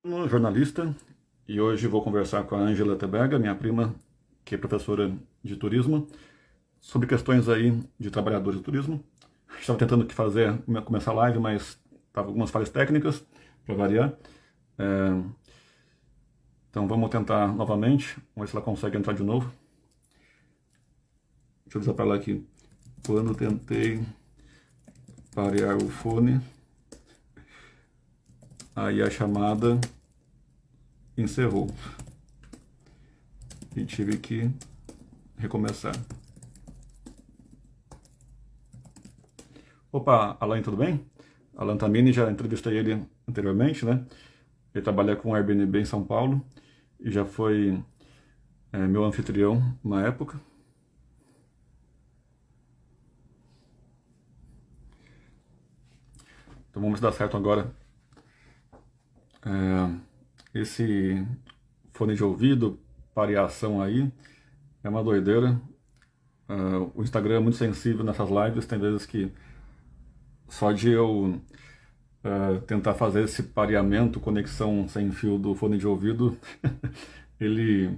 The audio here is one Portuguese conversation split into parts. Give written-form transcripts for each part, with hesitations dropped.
Jornalista, e hoje vou conversar com a Ângela Tebega, minha prima, que é professora de turismo, sobre questões aí de trabalhadores do turismo. Estava tentando começar a live, mas tava algumas falhas técnicas, para variar. É, então vamos tentar novamente, vamos ver se ela consegue entrar de novo. Deixa eu dizer para ela aqui. Quando tentei parear o fone, aí a chamada encerrou e tive que recomeçar. Opa, Alan, tudo bem? Alan Tamini, já entrevistei ele anteriormente, né? Ele trabalha com Airbnb em São Paulo e já foi meu anfitrião uma época. Então vamos ver se dá certo agora. Esse fone de ouvido, pareação aí, é uma doideira. O Instagram é muito sensível nessas lives, tem vezes que só de eu tentar fazer esse pareamento, conexão sem fio do fone de ouvido, ele,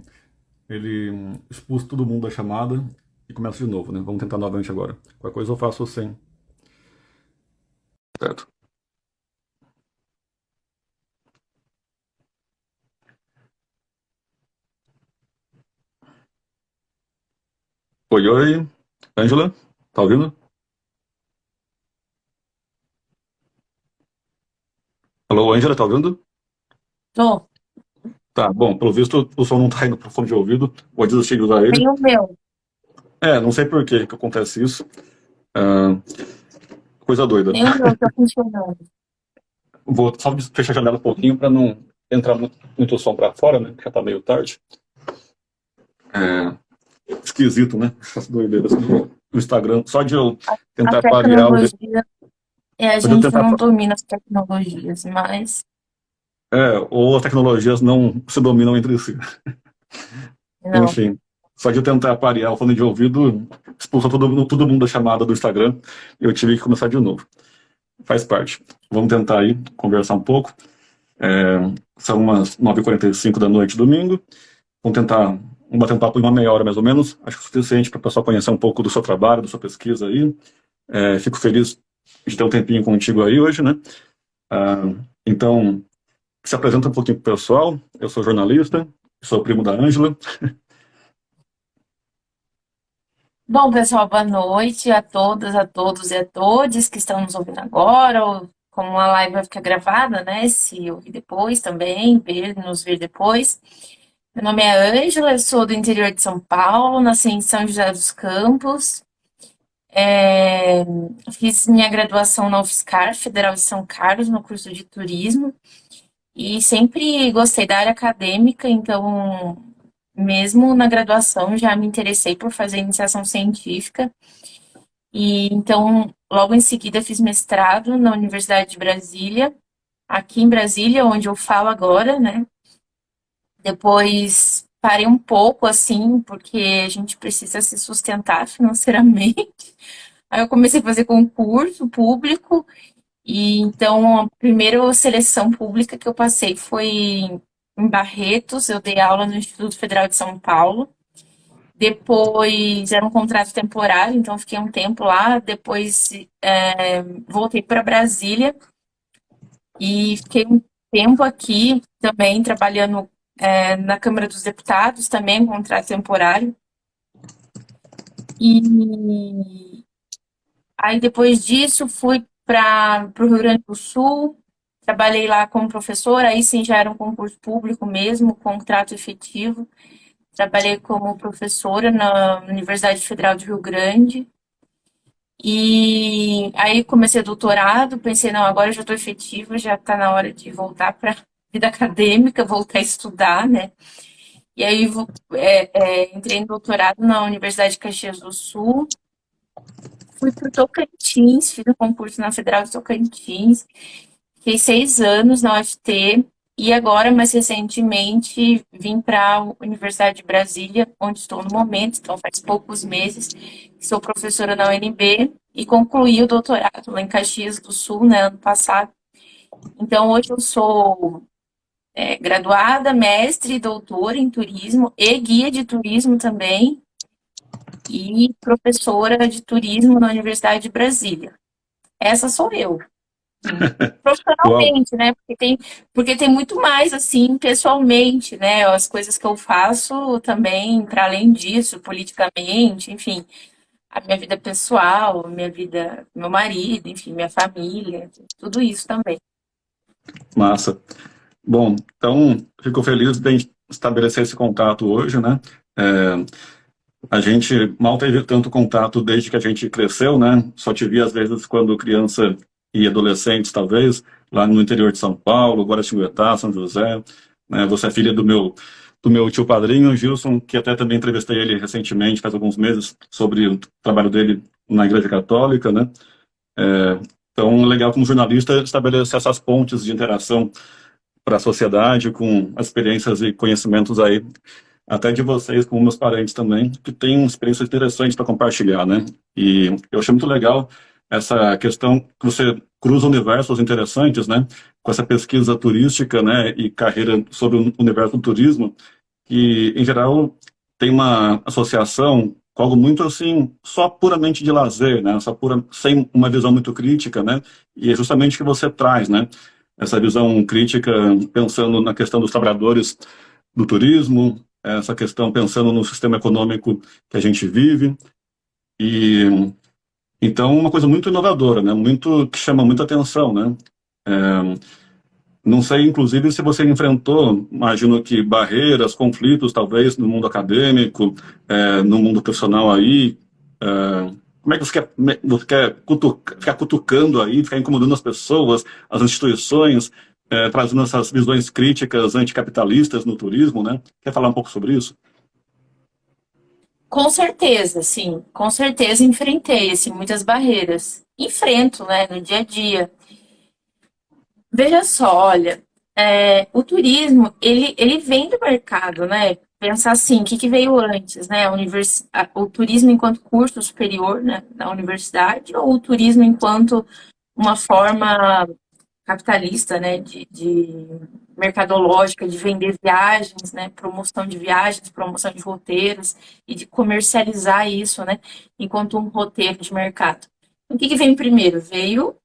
ele expulsa todo mundo da chamada e começa de novo, né? Vamos tentar novamente agora. Qualquer coisa eu faço sem. Certo. Oi, oi. Ângela, tá ouvindo? Alô, Ângela, tá ouvindo? Tô. Tá, bom, pelo visto o som não tá indo pro fone de ouvido, vou desistir de usar ele. Tem o meu. Não sei por que acontece isso. Ah, coisa doida. Nem o meu tá funcionando. Vou só fechar a janela um pouquinho para não entrar muito som para fora, né? Que já tá meio tarde. É, esquisito, né? Essas doideiras no Instagram. Só de eu A tentar parear, tecnologia, a só de eu gente tentar, não domina as tecnologias, mas ou as tecnologias não se dominam entre si. não. Enfim, só de eu tentar parear o fone de ouvido, expulsou todo mundo da chamada do Instagram e eu tive que começar de novo. Faz parte. Vamos tentar aí conversar um pouco. É, são umas 9h45 da noite, domingo. Vamos tentar bater um papo de uma meia hora mais ou menos. Acho que é o suficiente para o pessoal conhecer um pouco do seu trabalho, da sua pesquisa aí. Fico feliz de ter um tempinho contigo aí hoje, né? Ah, então, se apresenta um pouquinho para o pessoal. Eu sou jornalista, sou primo da Ângela. Bom, pessoal, boa noite a todas, a todos e a todes que estão nos ouvindo agora, ou como a live vai ficar gravada, né? Se ouvir depois também, nos ver depois. Meu nome é Ângela, eu sou do interior de São Paulo, nasci em São José dos Campos. É, fiz minha graduação na UFSCar, Federal de São Carlos, no curso de turismo. E sempre gostei da área acadêmica, então, mesmo na graduação, já me interessei por fazer iniciação científica. E então, logo em seguida, fiz mestrado na Universidade de Brasília, aqui em Brasília, onde eu falo agora, né? Depois parei um pouco assim, porque a gente precisa se sustentar financeiramente. Aí eu comecei a fazer concurso público. E então, a primeira seleção pública que eu passei foi em Barretos, eu dei aula no Instituto Federal de São Paulo. Depois era um contrato temporário, então fiquei um tempo lá. Depois voltei para Brasília e fiquei um tempo aqui também trabalhando na Câmara dos Deputados, também um contrato temporário. E aí depois disso fui para o Rio Grande do Sul. Trabalhei lá como professora, aí sim já era um concurso público mesmo, contrato efetivo. Trabalhei como professora na Universidade Federal de Rio Grande. E aí comecei doutorado, pensei, não, agora eu já estou efetiva, já está na hora de voltar para a vida acadêmica, voltar a estudar, né? E aí entrei em doutorado na Universidade de Caxias do Sul, fui para o Tocantins, fiz o concurso na Federal de Tocantins, fiquei 6 anos na UFT e agora, mais recentemente, vim para a Universidade de Brasília, onde estou no momento, então faz poucos meses, que sou professora na UNB e concluí o doutorado lá em Caxias do Sul, né, ano passado. Então, hoje eu sou graduada, mestre e doutora em turismo e guia de turismo também, e professora de turismo na Universidade de Brasília. Essa sou eu. Uau, Profissionalmente, né? Porque tem muito mais, assim, pessoalmente, né? As coisas que eu faço também, para além disso, politicamente, enfim, a minha vida pessoal, minha vida, meu marido, enfim, minha família, tudo isso também. massa. Bom, então, fico feliz de estabelecer esse contato hoje, né? É, a gente mal teve tanto contato desde que a gente cresceu, né? Só te vi às vezes quando criança e adolescente, talvez, lá no interior de São Paulo, Guaratinguetá, São José, né? Você é filha do meu tio padrinho, Gilson, que até também entrevistei ele recentemente, faz alguns meses, sobre o trabalho dele na Igreja Católica, né? Então, é legal como jornalista estabelecer essas pontes de interação para a sociedade, com as experiências e conhecimentos aí, até de vocês, como meus parentes também, que têm experiências interessantes para compartilhar, né? E eu achei muito legal essa questão que você cruza universos interessantes, né? Com essa pesquisa turística, né? E carreira sobre o universo do turismo, que, em geral, tem uma associação com algo muito, assim, só puramente de lazer, né? Só sem uma visão muito crítica, né? E é justamente o que você traz, né? Essa visão crítica, pensando na questão dos trabalhadores do turismo, essa questão pensando no sistema econômico que a gente vive. E então uma coisa muito inovadora, né? Muito que chama muita atenção, né? Não sei, inclusive, se você enfrentou, imagino que barreiras, conflitos, talvez no mundo acadêmico, no mundo profissional aí. Como é que você quer ficar cutucando aí, ficar incomodando as pessoas, as instituições, trazendo essas visões críticas anticapitalistas no turismo, né? Quer falar um pouco sobre isso? Com certeza, sim, com certeza enfrentei, assim, muitas barreiras. Enfrento, né, no dia a dia. Veja só, olha, o turismo, ele vem do mercado, né? Pensar assim, o que que veio antes, né? O turismo enquanto curso superior, né, na universidade, ou o turismo enquanto uma forma capitalista, né, de mercadológica, de vender viagens, né, promoção de viagens, promoção de roteiros e de comercializar isso, né, enquanto um roteiro de mercado. O que que veio primeiro? Veio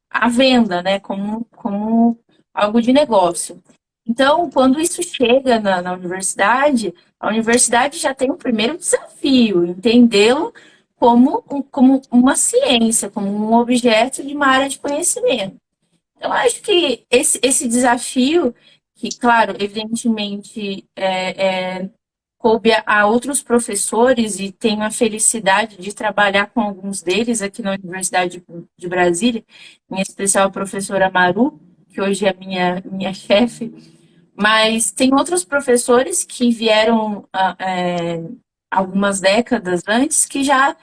a venda, né, como algo de negócio. Então, quando isso chega na universidade, a universidade já tem o primeiro desafio, entendê-lo como uma ciência, como um objeto de uma área de conhecimento. Eu acho que esse desafio, que, claro, evidentemente, coube a outros professores e tenho a felicidade de trabalhar com alguns deles aqui na Universidade de Brasília, em especial a professora Maru, que hoje é minha chefe, mas tem outros professores que vieram algumas décadas antes que já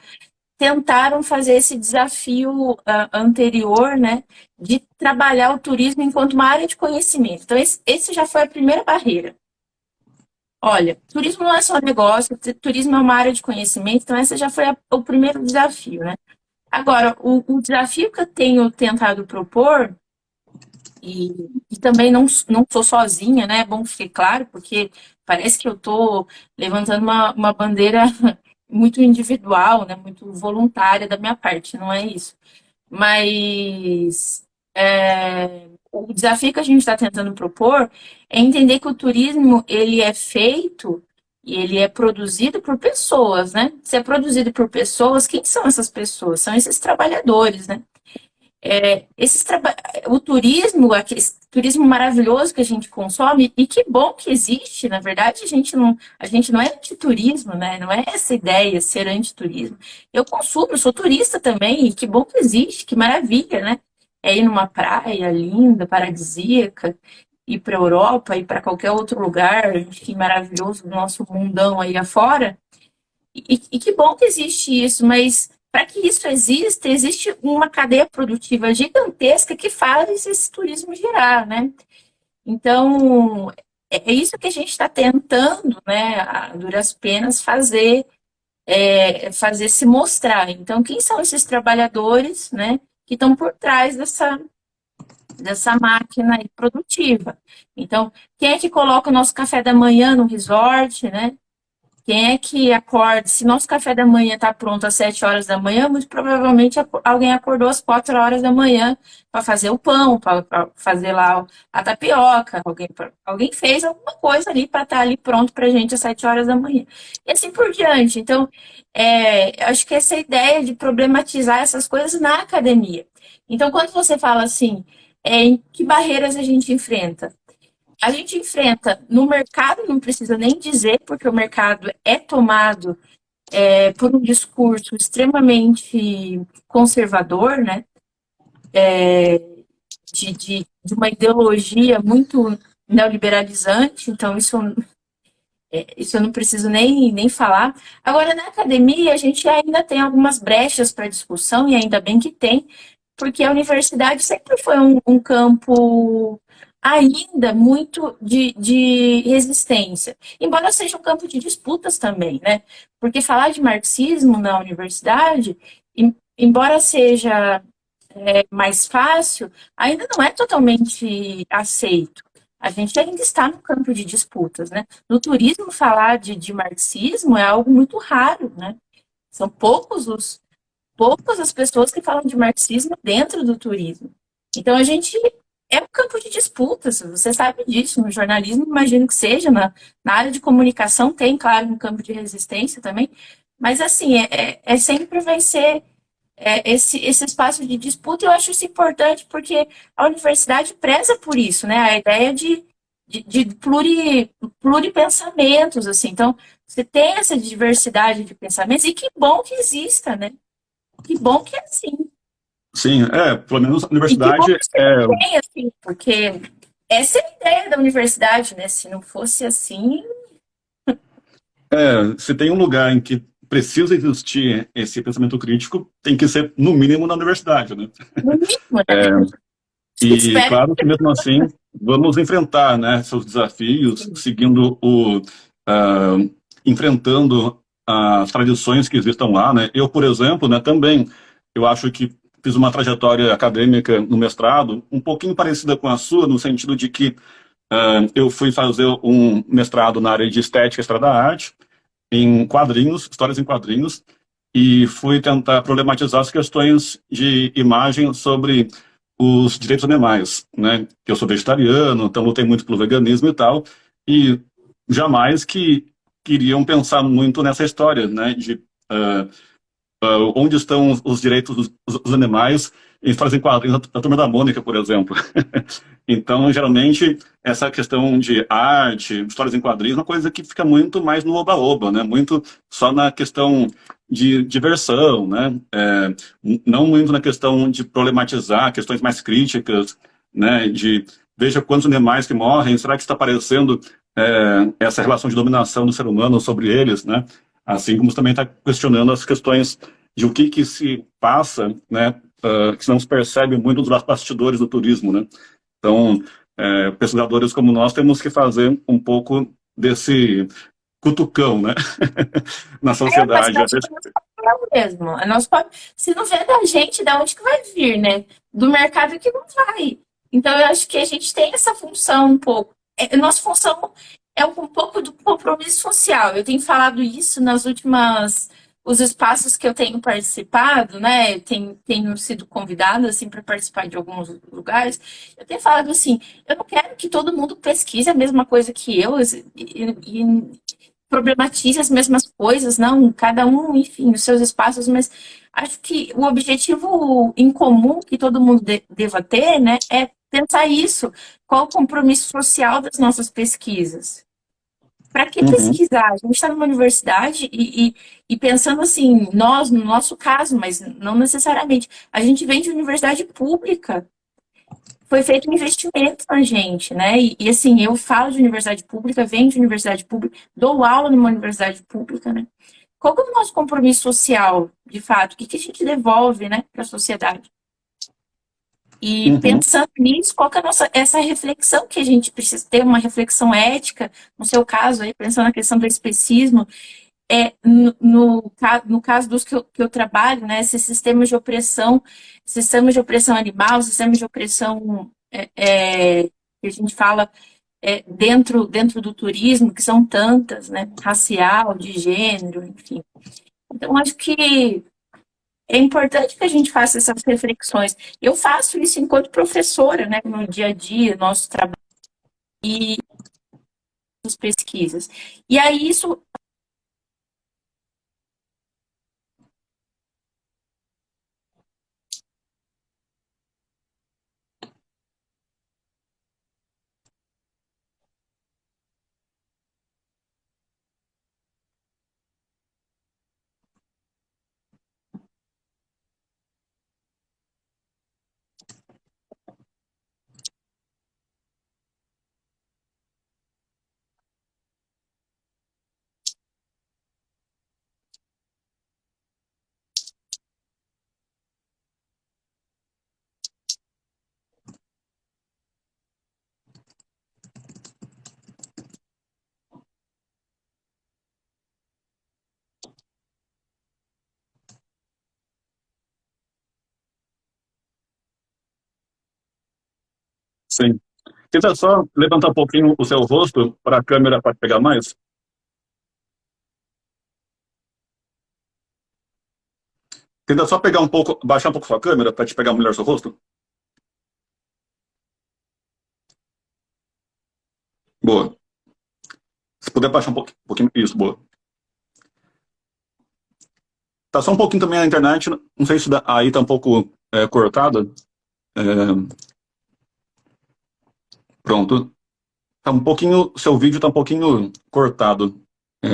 tentaram fazer esse desafio anterior, né, de trabalhar o turismo enquanto uma área de conhecimento. Então, esse já foi a primeira barreira. Olha, turismo não é só negócio, turismo é uma área de conhecimento, então esse já foi o primeiro desafio, né? Agora, o desafio que eu tenho tentado propor, e também não sou sozinha, né? É bom que fique claro, porque parece que eu estou levantando uma bandeira muito individual, né? Muito voluntária da minha parte, não é isso. Mas o desafio que a gente está tentando propor é entender que o turismo ele é feito e ele é produzido por pessoas, né? Se é produzido por pessoas, quem são essas pessoas? São esses trabalhadores, né? Esses traba... O turismo, aquele turismo maravilhoso que a gente consome, e que bom que existe, na verdade, a gente não é antiturismo, né? Não é essa ideia, ser antiturismo. Eu consumo, eu sou turista também, e que bom que existe, que maravilha, né? É ir numa praia linda, paradisíaca, ir para a Europa, ir para qualquer outro lugar, enfim, maravilhoso do nosso mundão aí afora. E que bom que existe isso, mas para que isso exista, existe uma cadeia produtiva gigantesca que faz esse turismo girar, né? Então, é isso que a gente está tentando, né, a duras penas, fazer se mostrar. Então, quem são esses trabalhadores, né, que estão por trás dessa máquina aí produtiva. Então, quem é que coloca o nosso café da manhã no resort, né? Quem é que acorda? Se nosso café da manhã está pronto às 7 horas da manhã, muito provavelmente alguém acordou às 4 horas da manhã para fazer o pão, para fazer lá a tapioca. Alguém fez alguma coisa ali para estar ali pronto para a gente às 7 horas da manhã. E assim por diante. Então, acho que essa ideia de problematizar essas coisas na academia. Então, quando você fala assim, em que barreiras a gente enfrenta? A gente enfrenta no mercado, não precisa nem dizer, porque o mercado é tomado por um discurso extremamente conservador, né? De uma ideologia muito neoliberalizante, então isso eu não preciso nem falar. Agora, na academia, a gente ainda tem algumas brechas para discussão, e ainda bem que tem, porque a universidade sempre foi um campo ainda muito de resistência, embora seja um campo de disputas também, né? Porque falar de marxismo na universidade, embora seja mais fácil, ainda não é totalmente aceito. A gente ainda está no campo de disputas, né? No turismo, falar de marxismo é algo muito raro, né? São poucas as pessoas que falam de marxismo dentro do turismo. Então, a gente é um campo de disputas, você sabe disso. No jornalismo, imagino que seja, na área de comunicação tem, claro, um campo de resistência também, mas, assim, sempre vai ser esse espaço de disputa. Eu acho isso importante porque a universidade preza por isso, né? A ideia de pluripensamentos, assim. Então, você tem essa diversidade de pensamentos, e que bom que exista, né? Que bom que é assim. Sim, pelo menos a E que bom universidade que você tem, assim, porque essa é a ideia da universidade, né? Se não fosse assim, se tem um lugar em que precisa existir esse pensamento crítico, tem que ser, no mínimo, na universidade, né? no mínimo, né? E Espero claro que mesmo assim vamos enfrentar, né, seus desafios, que seguindo ah, enfrentando as tradições que existam lá, né? Eu, por exemplo, né, também eu acho que fiz uma trajetória acadêmica no mestrado um pouquinho parecida com a sua, no sentido de que eu fui fazer um mestrado na área de estética e história da arte, em quadrinhos, histórias em quadrinhos, e fui tentar problematizar as questões de imagem sobre os direitos animais, né? Eu sou vegetariano, então lutei muito pelo veganismo e tal, e jamais que queriam pensar muito nessa história, né? De onde estão os direitos dos animais em histórias em quadrinhos da Turma da Mônica, por exemplo. Então, geralmente, essa questão de arte, histórias em quadrinhos, é uma coisa que fica muito mais no oba-oba, né? Muito só na questão de diversão, né? Não muito na questão de problematizar questões mais críticas, né? De veja quantos animais que morrem, será que está aparecendo essa relação de dominação do ser humano sobre eles, né? Assim como também está questionando as questões de o que se passa, né? Que não se percebe muito dos bastidores do turismo, né? Então, pesquisadores como nós temos que fazer um pouco desse cutucão, né? Na mas sociedade. eu acho que é nosso papel mesmo. Se não vier da gente, da onde que vai vir, né? Do mercado que não vai. Então, eu acho que a gente tem essa função um pouco. Nossa função é um pouco do compromisso social. Eu tenho falado isso nas últimas os espaços que eu tenho participado, né? Tenho sido convidada assim para participar de alguns lugares. Eu tenho falado assim, eu não quero que todo mundo pesquise a mesma coisa que eu e problematize as mesmas coisas, não, cada um, enfim, os seus espaços, mas acho que o objetivo em comum que todo mundo deva ter, né, é pensar isso, qual o compromisso social das nossas pesquisas. Para que Uhum, pesquisar? A gente está numa universidade e pensando assim, nós, no nosso caso, mas não necessariamente, a gente vem de universidade pública, foi feito um investimento na gente, né? Assim, eu falo de universidade pública, venho de universidade pública, dou aula numa universidade pública, né? Qual que é o nosso compromisso social, de fato? O que a gente devolve, né, para a sociedade? E uhum. pensando nisso, qual que é a essa reflexão que a gente precisa ter, uma reflexão ética, no seu caso, aí, pensando na questão do especismo, no caso dos que eu trabalho, né, esses sistemas de opressão animal, sistemas de opressão que a gente fala dentro do turismo, que são tantas, né? Racial, de gênero, enfim. Então, acho que é importante que a gente faça essas reflexões. Eu faço isso enquanto professora, né? No dia a dia, nosso trabalho e as pesquisas. E aí, isso. Sim. Tenta só levantar um pouquinho o seu rosto para a câmera para pegar mais. Tenta só pegar um pouco, baixar um pouco sua câmera para te pegar melhor seu rosto. Boa. Se puder baixar um pouquinho, isso, boa. Tá só um pouquinho também a internet, não sei se aí tá um pouco cortada. É, pronto. Tá um pouquinho, seu vídeo tá um pouquinho cortado. É,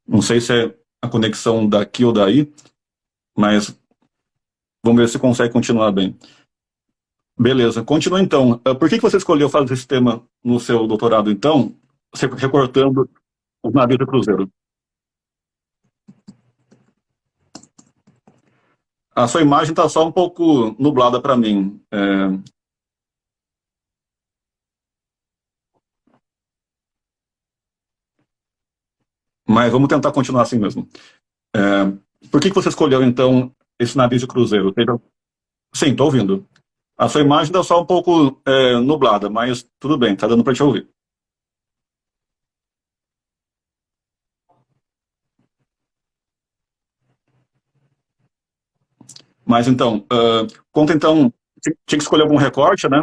não sei se é a conexão daqui ou daí, mas vamos ver se consegue continuar bem. Beleza, continua então. Por que você escolheu fazer esse tema no seu doutorado, então, recortando os navios do cruzeiro? A sua imagem está só um pouco nublada para mim. Mas vamos tentar continuar assim mesmo. É, por que você escolheu, então, esse navio de cruzeiro? Sim, estou ouvindo. A sua imagem está só um pouco nublada, mas tudo bem, está dando para te ouvir. Mas então, conta então, tinha que escolher algum recorte, né?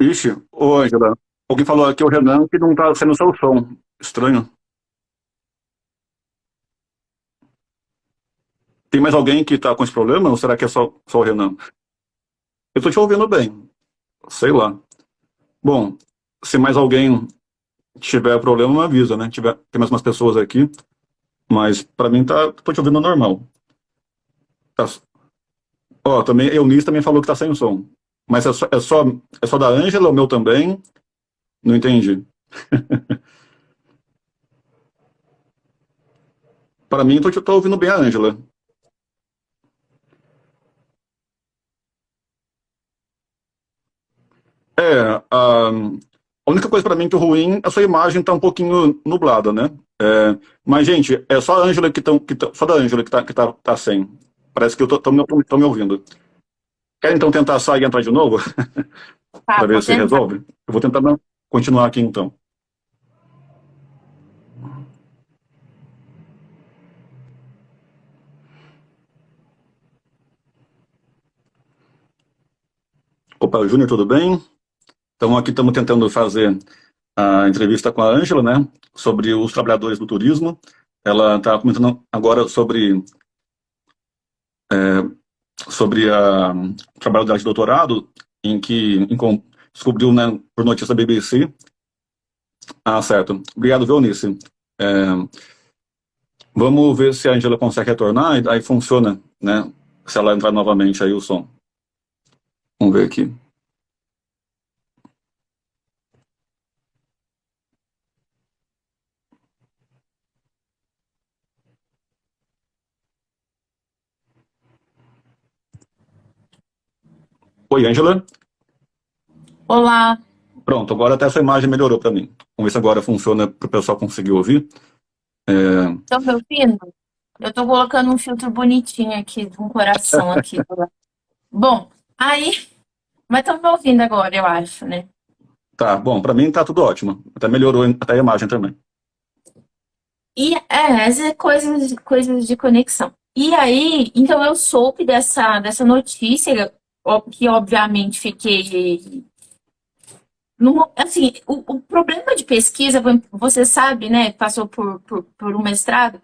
Ixi, ô Angela, alguém falou aqui o Renan que não está sendo seu som. Estranho. Tem mais alguém que está com esse problema ou será que é só o Renan? Eu estou te ouvindo bem, sei lá. Bom, se mais alguém tiver problema, me avisa, né? Tem mais umas pessoas aqui, mas para mim tô te ouvindo normal. Tá, ó, também, Eunice também falou que tá sem som. Mas é só da Ângela, o meu também? Não entendi. Para mim, tô ouvindo bem a Ângela. É, a única coisa para mim que é ruim é a sua imagem tá um pouquinho nublada, né? Mas, gente, é só a Ângela só da Ângela que tá sem. Parece que tô me ouvindo. Quer então tentar sair e entrar de novo? Tá, Para ver vou se tentar. resolve? Eu vou tentar continuar aqui então. Opa, Júnior, tudo bem? Então aqui estamos tentando fazer a entrevista com a Ângela, né? Sobre os trabalhadores do turismo. Ela está comentando agora sobre o trabalho dela de doutorado, em que descobriu, né, por notícia da BBC. Ah, certo. Obrigado, viu, Eunice? É, vamos ver se a Angela consegue retornar e aí funciona, né? Se ela entrar novamente aí o som. Vamos ver aqui. Oi, Angela. Olá, Pronto, agora até essa imagem melhorou para mim. Vamos ver se agora funciona para o pessoal conseguir ouvir. estão me ouvindo? Eu tô colocando um filtro bonitinho aqui, de um coração aqui. Bom, aí, mas estão me ouvindo agora, eu acho, né? Tá, bom, para mim tá tudo ótimo. Até melhorou até a imagem também. E essa é coisas de conexão. E aí, então eu soube dessa notícia, que obviamente fiquei. Assim, o problema de pesquisa, você sabe, né? Passou por um mestrado.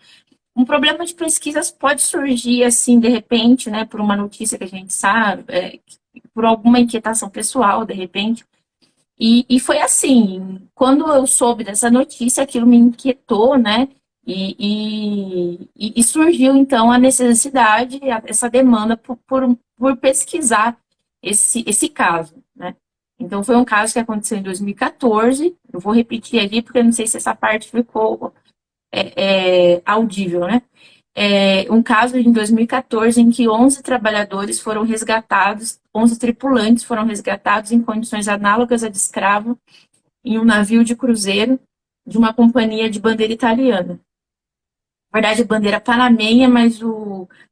Um problema de pesquisas pode surgir assim, de repente, né? Por uma notícia que a gente sabe, por alguma inquietação pessoal, de repente. E foi assim, quando eu soube dessa notícia, aquilo me inquietou, né? E surgiu então a necessidade, essa demanda por pesquisar esse caso, né? Então foi um caso que aconteceu em 2014. Eu vou repetir aqui porque eu não sei se essa parte ficou audível, né? Um caso em 2014 em que 11 trabalhadores foram resgatados, 11 tripulantes foram resgatados em condições análogas a de escravo em um navio de cruzeiro de uma companhia de bandeira italiana. Na verdade, bandeira panamenha, mas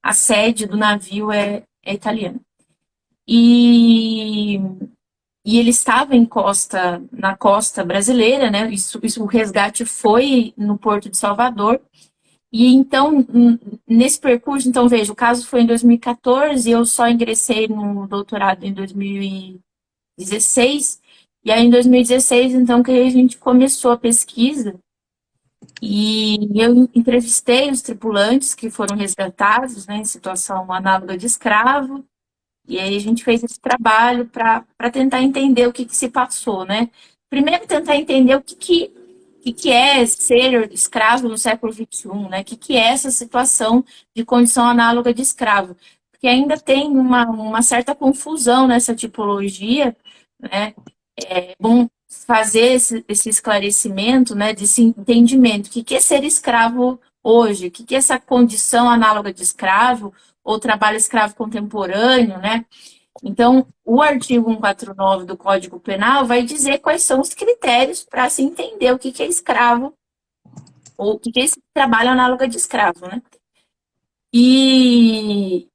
a sede do navio é italiana. E, e ele estava na costa brasileira, né? O resgate foi no Porto de Salvador. E então, nesse percurso, então veja, o caso foi em 2014, eu só ingressei no doutorado em 2016, e aí em 2016, então, que a gente começou a pesquisa, e eu entrevistei os tripulantes que foram resgatados, né, em situação análoga de escravo, e aí a gente fez esse trabalho para tentar entender o que se passou, né? Primeiro tentar entender o que é ser escravo no século XXI, né? O que é essa situação de condição análoga de escravo? Porque ainda tem uma certa confusão nessa tipologia, né? É bom fazer esse esclarecimento, né? Desse entendimento. O que é ser escravo hoje? O que é essa condição análoga de escravo? Ou trabalho escravo contemporâneo, né? Então, o artigo 149 do Código Penal vai dizer quais são os critérios para se entender o que é escravo, ou o que é esse trabalho análogo de escravo, né? E,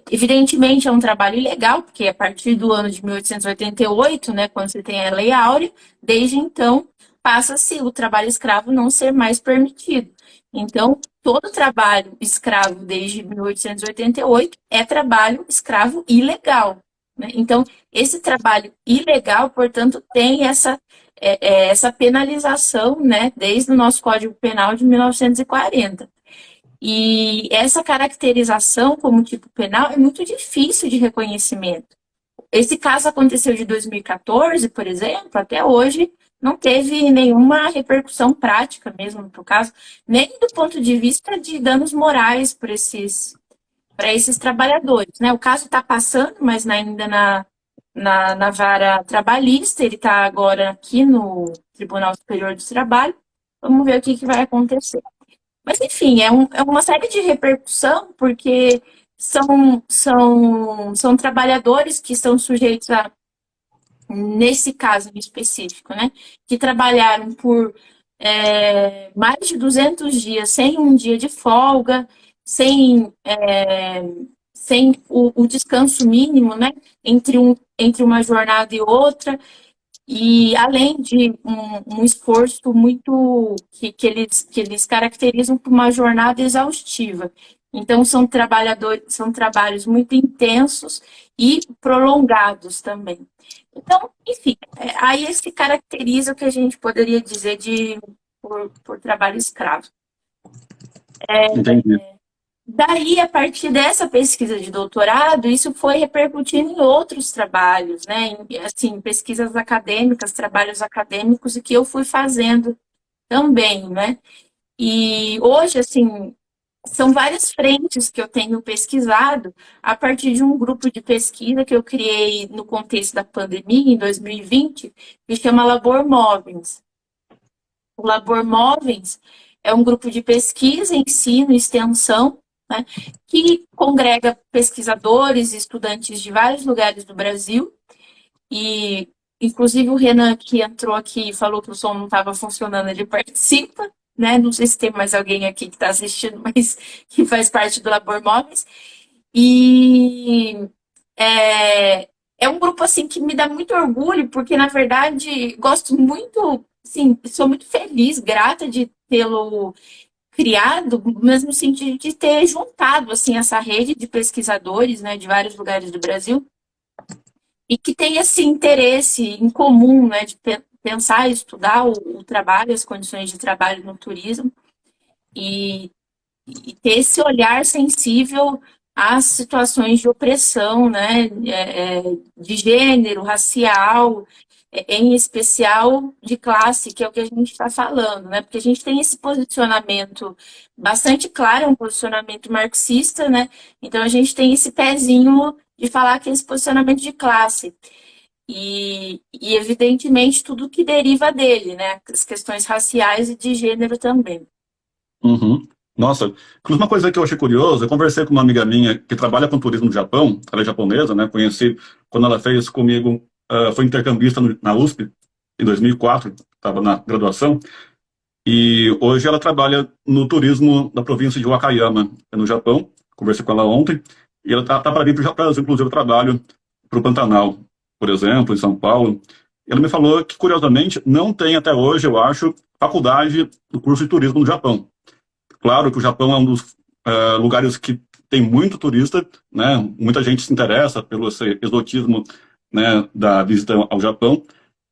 evidentemente, é um trabalho ilegal, porque a partir do ano de 1888, né, quando você tem a Lei Áurea, desde então, passa-se o trabalho escravo não ser mais permitido. Então, todo trabalho escravo desde 1888 é trabalho escravo ilegal, né? Então, esse trabalho ilegal, portanto, tem essa penalização, né, desde o nosso Código Penal de 1940. E essa caracterização como tipo penal é muito difícil de reconhecimento. Esse caso aconteceu de 2014, por exemplo, até hoje não teve nenhuma repercussão prática mesmo para o caso, nem do ponto de vista de danos morais para esses trabalhadores, né? O caso está passando, mas ainda na vara trabalhista, ele está agora aqui no Tribunal Superior do Trabalho. Vamos ver o que vai acontecer. Mas, enfim, é uma série de repercussão, porque são trabalhadores que estão sujeitos a, nesse caso em específico, né, que trabalharam por mais de 200 dias sem um dia de folga, sem, sem o descanso mínimo, né, entre uma jornada e outra, e além de um esforço muito que eles caracterizam por uma jornada exaustiva. Então são trabalhos muito intensos e prolongados também. Então, enfim, aí se caracteriza o que a gente poderia dizer por trabalho escravo. Entendi. Daí, a partir dessa pesquisa de doutorado, isso foi repercutindo em outros trabalhos, né? Assim, pesquisas acadêmicas, trabalhos acadêmicos, e que eu fui fazendo também, né? E hoje, assim, são várias frentes que eu tenho pesquisado a partir de um grupo de pesquisa que eu criei no contexto da pandemia, em 2020, que chama Labor Móveis. O Labor Móveis é um grupo de pesquisa, ensino e extensão, né, que congrega pesquisadores e estudantes de vários lugares do Brasil. E, inclusive, o Renan, que entrou aqui e falou que o som não estava funcionando, ele participa. Né? Não sei se tem mais alguém aqui que está assistindo, mas que faz parte do Labor Móveis. E é, é um grupo assim que me dá muito orgulho, porque na verdade gosto muito, sim, sou muito feliz, grata de tê-lo criado, no mesmo sentido de ter juntado assim essa rede de pesquisadores, né, de vários lugares do Brasil e que tem esse interesse em comum, né, de pensar e estudar o trabalho, as condições de trabalho no turismo e e ter esse olhar sensível às situações de opressão, né, de gênero, racial, em especial de classe, que é o que a gente está falando, né, porque a gente tem esse posicionamento bastante claro, é um posicionamento marxista, né, então a gente tem esse pezinho de falar que é esse posicionamento de classe. Evidentemente, tudo que deriva dele, né, as questões raciais e de gênero também. Uhum. Nossa, inclusive uma coisa que eu achei curiosa, eu conversei com uma amiga minha que trabalha com turismo no Japão, ela é japonesa, né? Conheci quando ela fez comigo, foi intercambista na USP, em 2004, estava na graduação, e hoje ela trabalha no turismo da província de Wakayama, no Japão. Conversei com ela ontem, e ela tá para vir para o Brasil, inclusive eu trabalho para o Pantanal, por exemplo, em São Paulo. Ela me falou que, curiosamente, não tem até hoje, eu acho, faculdade do curso de turismo no Japão. Claro que o Japão é um dos lugares que tem muito turista, né? Muita gente se interessa pelo esse exotismo, né, da visita ao Japão,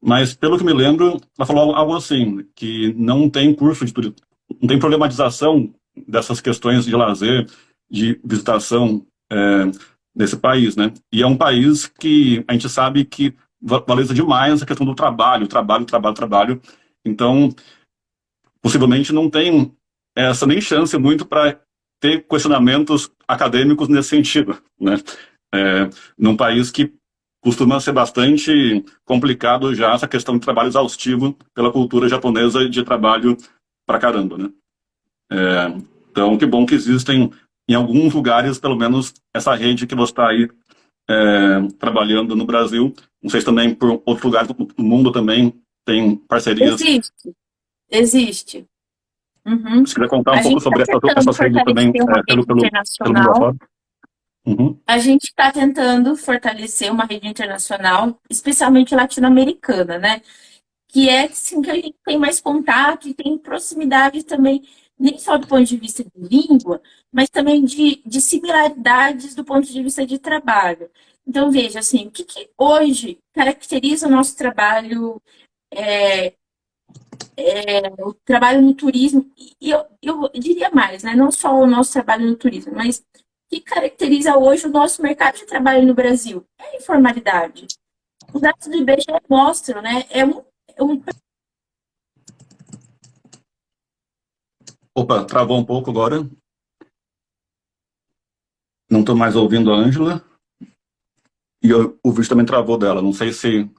mas pelo que me lembro, ela falou algo assim, que não tem curso de turismo, não tem problematização dessas questões de lazer, de visitação nesse país, né? E é um país que a gente sabe que valoriza demais a questão do trabalho, trabalho, trabalho, trabalho. Então, possivelmente não tem essa nem chance muito para ter questionamentos acadêmicos nesse sentido, né? Num país que costuma ser bastante complicado já essa questão de trabalho exaustivo pela cultura japonesa de trabalho pra caramba, né? Então, que bom que existem em alguns lugares, pelo menos, essa rede que você está aí trabalhando no Brasil. Não sei se também por outros lugares do mundo também tem parcerias. Existe, existe. Uhum. Se quiser contar um A pouco gente está sobre tentando essas redes também fortalecer uma rede pelo mundo internacional. afora. Uhum. A gente está tentando fortalecer uma rede internacional, especialmente latino-americana, né? Que é assim, que a gente tem mais contato e tem proximidade também, nem só do ponto de vista de língua, mas também de similaridades do ponto de vista de trabalho. Então, veja, assim, o que, que hoje caracteriza o nosso trabalho, o trabalho no turismo, e eu diria mais, né? Não só o nosso trabalho no turismo, mas o que caracteriza hoje o nosso mercado de trabalho no Brasil? É a informalidade. Os dados do IBGE mostram, né? É um Opa, travou um pouco agora. Não estou mais ouvindo a Ângela. E o vídeo também travou dela. Não sei se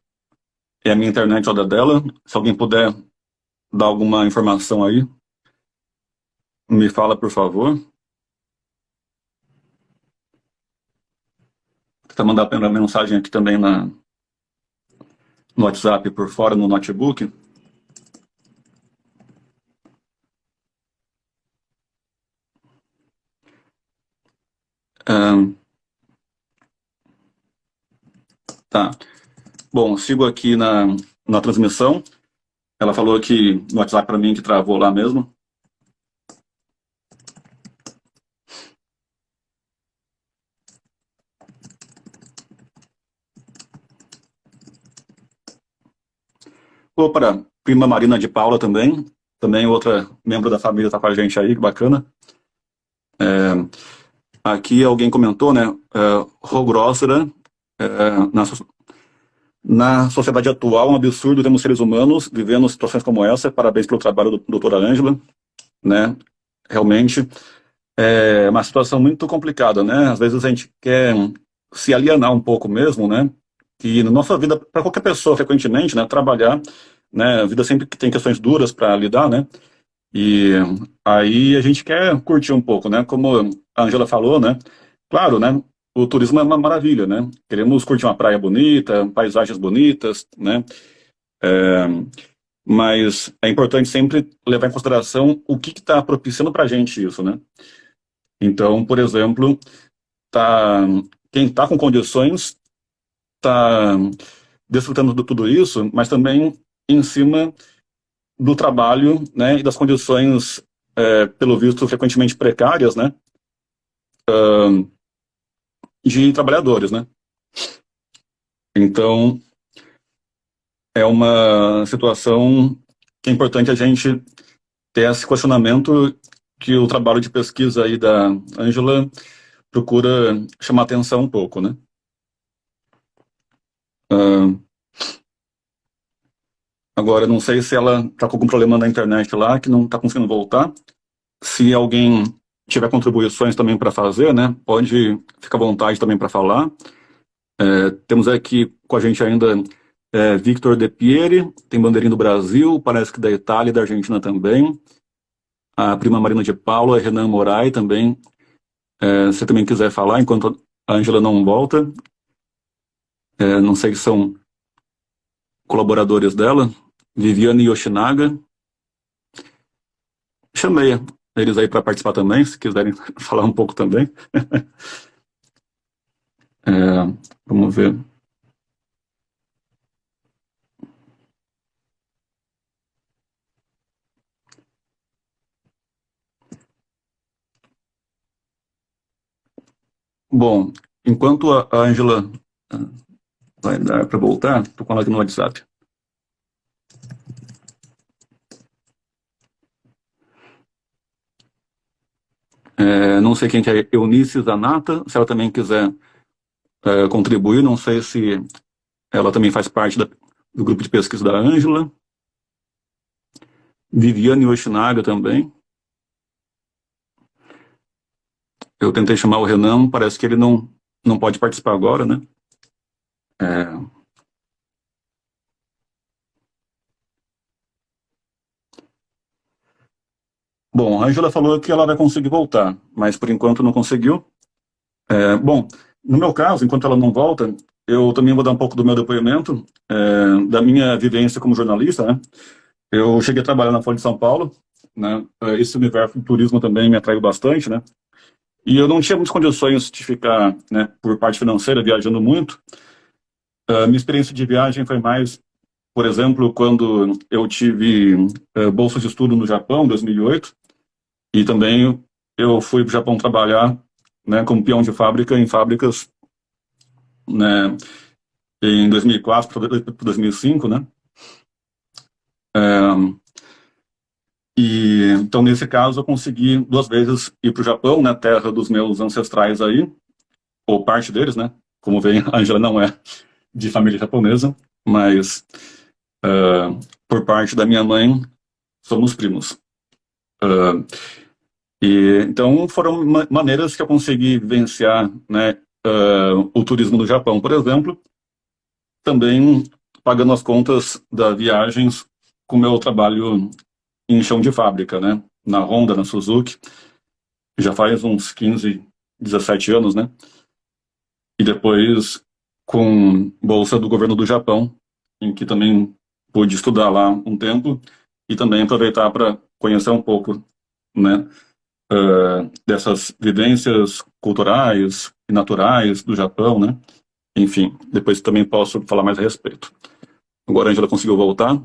é a minha internet ou da dela. Se alguém puder dar alguma informação aí, me fala, por favor. Você mandar a mensagem aqui também no WhatsApp por fora, no notebook. Ahn, tá. Bom, sigo aqui na transmissão. Ela falou aqui no WhatsApp para mim que travou lá mesmo. Vou para a prima Marina de Paula também. Também outra membro da família está com a gente aí, que bacana. Aqui alguém comentou, né? Rogrossera, na sociedade atual, é um absurdo termos seres humanos vivendo situações como essa. Parabéns pelo trabalho da doutora Ângela, né? Realmente é uma situação muito complicada, né? Às vezes a gente quer se alienar um pouco mesmo, né? E na nossa vida, para qualquer pessoa, frequentemente, né? Trabalhar, né? A vida sempre tem questões duras para lidar, né? E aí a gente quer curtir um pouco, né? Como a Angela falou, né? Claro, né? O turismo é uma maravilha, né? Queremos curtir uma praia bonita, paisagens bonitas, né? Mas é importante sempre levar em consideração o que está propiciando para a gente isso, né? Então, por exemplo, tá, quem está com condições está desfrutando de tudo isso, mas também em cima do trabalho, né, e das condições, pelo visto, frequentemente precárias, né, de trabalhadores, né. Então, é uma situação que é importante a gente ter esse questionamento que o trabalho de pesquisa aí da Ângela procura chamar atenção um pouco, né. Agora, não sei se ela está com algum problema na internet lá, que não está conseguindo voltar. Se alguém tiver contribuições também para fazer, né, pode ficar à vontade também para falar. Temos aqui com a gente ainda Victor De Pieri, tem bandeirinha do Brasil, parece que da Itália e da Argentina também. A prima Marina de Paula, Renan Morai também. Se você também quiser falar, enquanto a Ângela não volta. Não sei se são colaboradores dela. Viviane Yoshinaga. Chamei eles aí para participar também, se quiserem falar um pouco também. Vamos ver. Bom, enquanto a Ângela vai dar para voltar, estou com ela aqui no WhatsApp. Não sei quem que é Eunice Zanata, se ela também quiser contribuir, não sei se ela também faz parte do grupo de pesquisa da Ângela. Viviane Yoshinaga também. Eu tentei chamar o Renan, parece que ele não pode participar agora, né? Bom, a Ângela falou que ela vai conseguir voltar, mas por enquanto não conseguiu. Bom, no meu caso, enquanto ela não volta, eu também vou dar um pouco do meu depoimento, da minha vivência como jornalista, né? Eu cheguei a trabalhar na Folha de São Paulo, né? Esse universo do turismo também me atraiu bastante, né? E eu não tinha muitas condições de ficar, né, por parte financeira, viajando muito. Minha experiência de viagem foi mais, por exemplo, quando eu tive bolsa de estudo no Japão, em 2008, e também eu fui para o Japão trabalhar, né, como peão de fábrica em fábricas, né, em 2004 para 2005, né? E então nesse caso eu consegui 2 vezes ir para o Japão, né, terra dos meus ancestrais aí, ou parte deles, né? Como vem, a Angela não é de família japonesa, mas por parte da minha mãe somos primos. E então foram maneiras que eu consegui vivenciar, né, o turismo no Japão, por exemplo, também pagando as contas das viagens com o meu trabalho em chão de fábrica, né, na Honda, na Suzuki, já faz uns 15, 17 anos, né, e depois com bolsa do governo do Japão, em que também pude estudar lá um tempo e também aproveitar para conhecer um pouco, né, dessas vivências culturais e naturais do Japão, né? Enfim, depois também posso falar mais a respeito. Agora a Angela conseguiu voltar,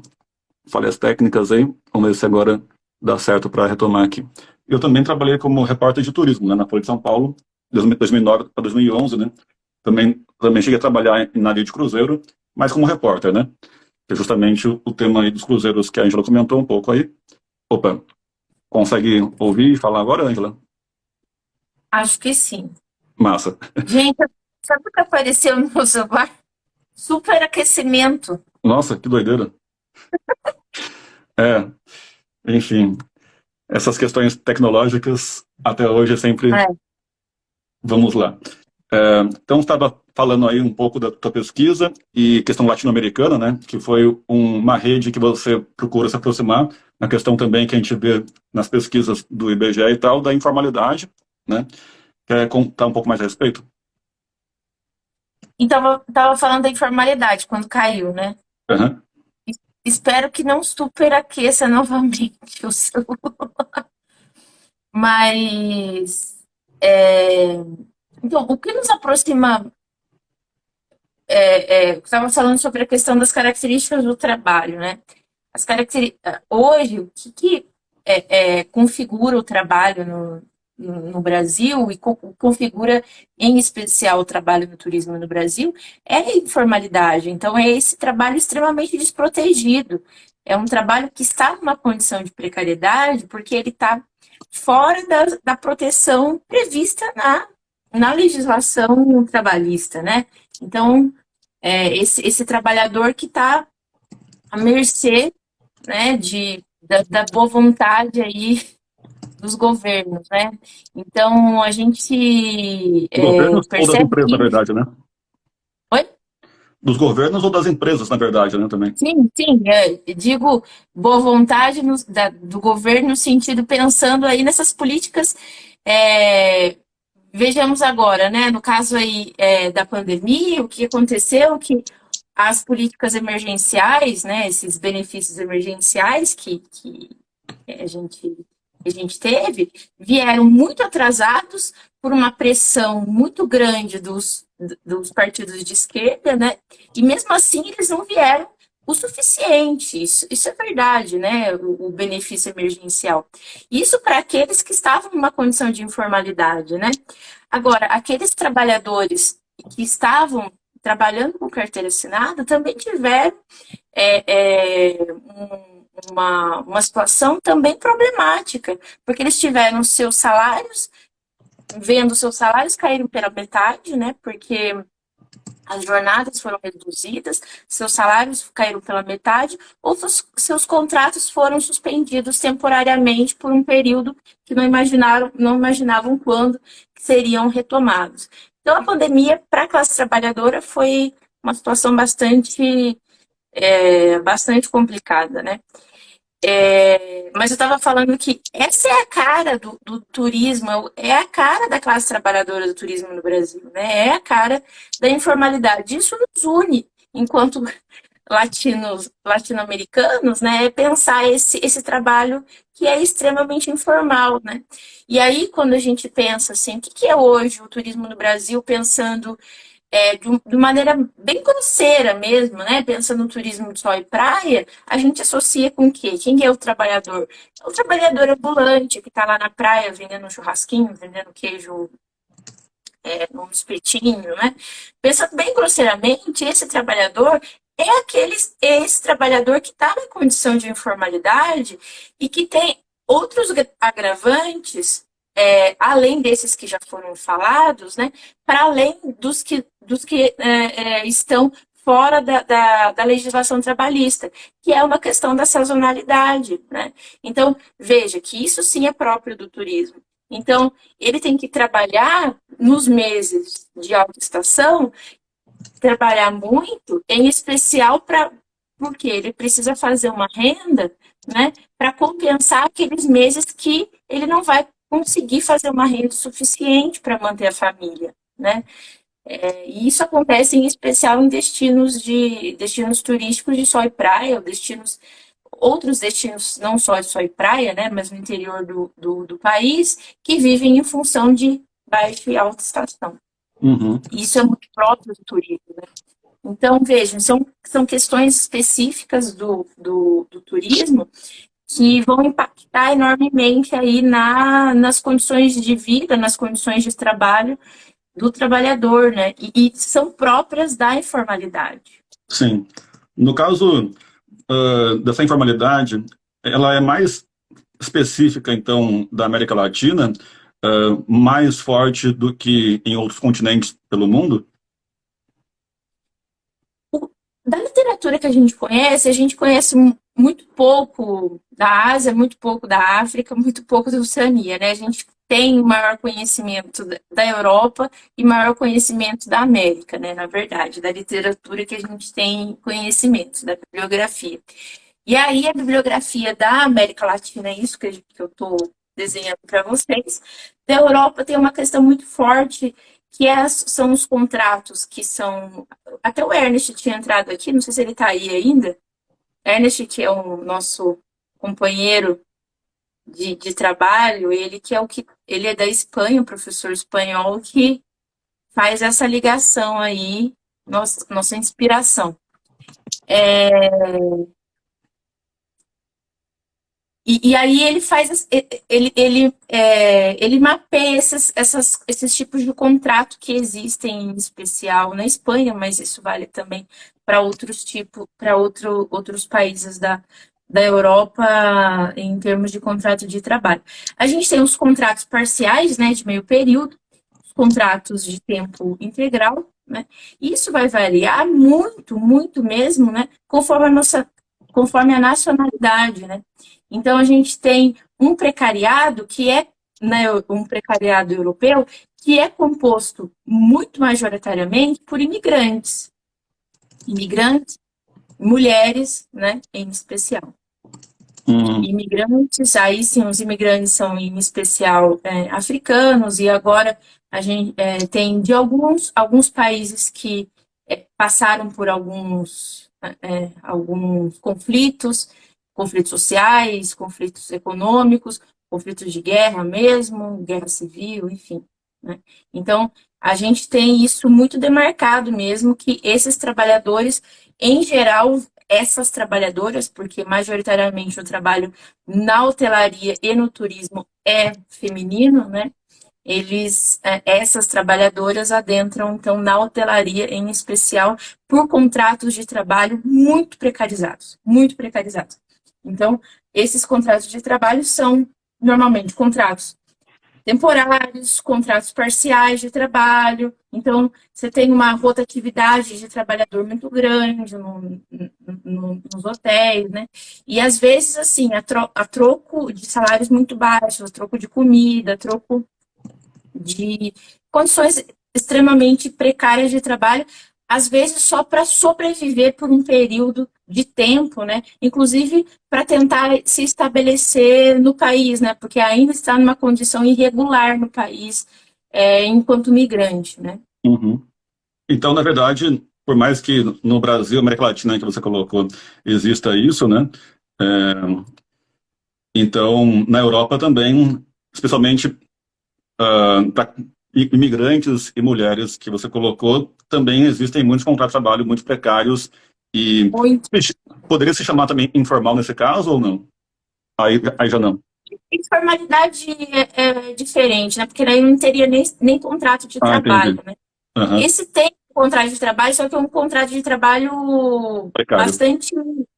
falei as técnicas aí, vamos ver se agora dá certo para retomar aqui. Eu também trabalhei como repórter de turismo, né, na Folha de São Paulo, de 2009 a 2011, né? Também cheguei a trabalhar em navio de cruzeiro, mas como repórter, né? Que é justamente o tema aí dos cruzeiros que a Angela comentou um pouco aí. Opa, consegue ouvir e falar agora, Angela? Acho que sim. Massa. Gente, sabe o que apareceu no meu celular? Superaquecimento. Nossa, que doideira. É, enfim, essas questões tecnológicas até hoje é sempre É. vamos lá. Então, estava falando aí um pouco da tua pesquisa e questão latino-americana, né, que foi uma rede que você procura se aproximar, na questão também que a gente vê nas pesquisas do IBGE e tal, da informalidade, né? Quer contar um pouco mais a respeito? Então, eu tava falando da informalidade quando caiu, né? Uhum. Espero que não superaqueça novamente o celular. Mas, então, o que nos aproxima, estava falando sobre a questão das características do trabalho, né? Hoje, o que configura o trabalho no Brasil e configura, em especial, o trabalho no turismo no Brasil é a informalidade. Então, é esse trabalho extremamente desprotegido. É um trabalho que está numa condição de precariedade porque ele está fora da proteção prevista na legislação trabalhista, né? Então, esse trabalhador que está à mercê, né, da boa vontade aí dos governos, né? Então a gente Dos governos ou das percebe empresas, na que. verdade, né? Oi? Dos governos ou das empresas, na verdade, né, também. Sim, sim, digo boa vontade do governo no sentido pensando aí nessas políticas. Vejamos agora, né? No caso aí da pandemia, o que aconteceu, que as políticas emergenciais, né? Esses benefícios emergenciais que a gente, a gente teve, vieram muito atrasados por uma pressão muito grande dos partidos de esquerda, né? E mesmo assim eles não vieram o suficiente. Isso é verdade, né? O benefício emergencial. Isso para aqueles que estavam numa condição de informalidade, né? Agora, aqueles trabalhadores que estavam trabalhando com carteira assinada também tiveram uma situação também problemática, porque eles tiveram seus salários, vendo seus salários caírem pela metade, né? Porque as jornadas foram reduzidas, seus salários caíram pela metade, ou seus contratos foram suspendidos temporariamente por um período que não imaginavam quando seriam retomados. Então, a pandemia, para a classe trabalhadora, foi uma situação bastante complicada, né? Mas eu estava falando que essa é a cara do turismo, é a cara da classe trabalhadora do turismo no Brasil, né? É a cara da informalidade. Isso nos une enquanto latino-americanos, né? É pensar esse trabalho que é extremamente informal, né? E aí, quando a gente pensa assim, o que é hoje o turismo no Brasil, pensando de maneira bem grosseira mesmo, né? Pensando no turismo de sol e praia, a gente associa com o quê? Quem é o trabalhador? É o trabalhador ambulante que está lá na praia vendendo um churrasquinho, vendendo queijo num espetinho, né? Pensando bem grosseiramente, esse trabalhador é esse trabalhador que está na condição de informalidade e que tem outros agravantes, além desses que já foram falados, né? Para além dos que estão fora da legislação trabalhista, que é uma questão da sazonalidade, né? Então, veja que isso sim é próprio do turismo. Então, ele tem que trabalhar nos meses de alta estação, trabalhar muito, em especial porque ele precisa fazer uma renda, né, para compensar aqueles meses que ele não vai conseguir fazer uma renda suficiente para manter a família, né? E isso acontece em especial em destinos turísticos de sol e praia, ou outros destinos, não só de sol e praia, né, mas no interior do país, que vivem em função de baixa e alta estação. Uhum. Isso é muito próprio do turismo, né? Então, vejam, são questões específicas do turismo que vão impactar enormemente aí nas condições de vida, nas condições de trabalho do trabalhador, né? E são próprias da informalidade. Sim. No caso, dessa informalidade, ela é mais específica, então, da América Latina, mais forte do que em outros continentes pelo mundo? Da literatura que a gente conhece muito pouco da Ásia, muito pouco da África, muito pouco da Oceania, né? A gente tem maior conhecimento da Europa e maior conhecimento da América, né? Na verdade, da literatura que a gente tem conhecimento, da bibliografia. E aí, a bibliografia da América Latina, é isso que eu estou desenhando para vocês. Da Europa tem uma questão muito forte, que são os contratos que são. Até o Ernest tinha entrado aqui, não sei se ele está aí ainda. Ernest, que é o nosso companheiro de trabalho, ele que é o que. Ele é da Espanha, um professor espanhol, que faz essa ligação aí, nossa inspiração. E aí ele faz, ele mapeia esses tipos de contrato que existem em especial na Espanha, mas isso vale também para outros tipos, para outros países da Europa em termos de contrato de trabalho. A gente tem os contratos parciais, né, de meio período, os contratos de tempo integral, né? Isso vai variar muito, muito mesmo, né, conforme a nacionalidade, né? Então, a gente tem um precariado que é, né, um precariado europeu, que é composto muito majoritariamente por imigrantes. Imigrantes, mulheres, né, em especial. Imigrantes, aí sim, os imigrantes são em especial africanos, e agora a gente tem de alguns países que passaram por alguns conflitos sociais, conflitos econômicos, conflitos de guerra mesmo, guerra civil, enfim, né? Então, a gente tem isso muito demarcado mesmo, que esses trabalhadores, em geral, essas trabalhadoras, porque majoritariamente o trabalho na hotelaria e no turismo é feminino, né? Essas trabalhadoras adentram, então, na hotelaria em especial, por contratos de trabalho muito precarizados, muito precarizados. Então, esses contratos de trabalho são, normalmente, contratos temporários, contratos parciais de trabalho. Então, você tem uma rotatividade de trabalhador muito grande nos hotéis, né? E, às vezes, assim, a troco de salários muito baixos, a troco de comida, a troco de condições extremamente precárias de trabalho, às vezes só para sobreviver por um período de tempo, né? Inclusive para tentar se estabelecer no país, né? Porque ainda está numa condição irregular no país, enquanto migrante, né? Uhum. Então, na verdade, por mais que no Brasil, América Latina, que você colocou, exista isso, né? É, então, na Europa também, especialmente para imigrantes e mulheres que você colocou, também existem muitos contratos de trabalho muito precários e Muito. poderia se chamar também informal nesse caso ou não? Aí já não. Informalidade é diferente, né? Porque daí não teria nem contrato de Entendi. trabalho, né? Uhum. Esse tem contrato de trabalho, só que é um contrato de trabalho Precário.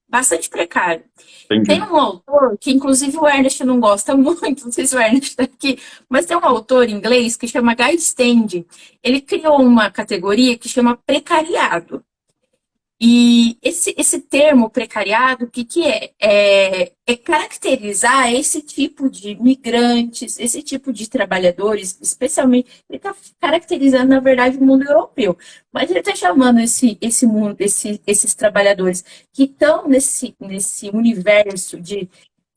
bastante precário. Tem Entendi. um autor, que inclusive o Ernest não gosta muito, não sei se o Ernest está aqui, mas tem um autor inglês que chama Guy Standing. Ele criou uma categoria que chama precariado. E esse termo precariado, o que é? É caracterizar esse tipo de migrantes, esse tipo de trabalhadores, especialmente, ele está caracterizando, na verdade, o mundo europeu. Mas ele está chamando esse mundo, esses trabalhadores que estão nesse universo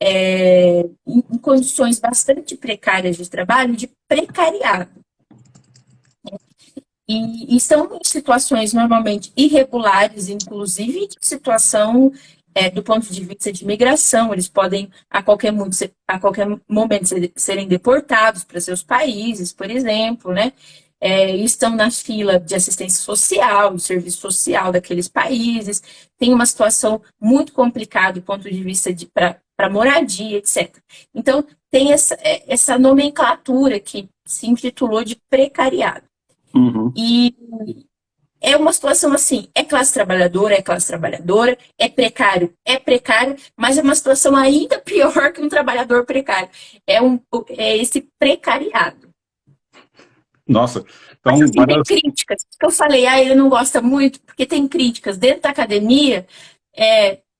em condições bastante precárias de trabalho, de precariado. E estão em situações normalmente irregulares, inclusive situação do ponto de vista de migração, eles podem a qualquer momento serem deportados para seus países, por exemplo, né? Estão na fila de assistência social, de serviço social daqueles países, tem uma situação muito complicada do ponto de vista para moradia, etc. Então, tem essa nomenclatura que se intitulou de precariado. Uhum. E é uma situação assim, é classe trabalhadora, é precário, mas é uma situação ainda pior que um trabalhador precário. É esse precariado. Nossa, Mas então, assim, tem críticas. Eu falei, ele não gosta muito, porque tem críticas. Dentro da academia,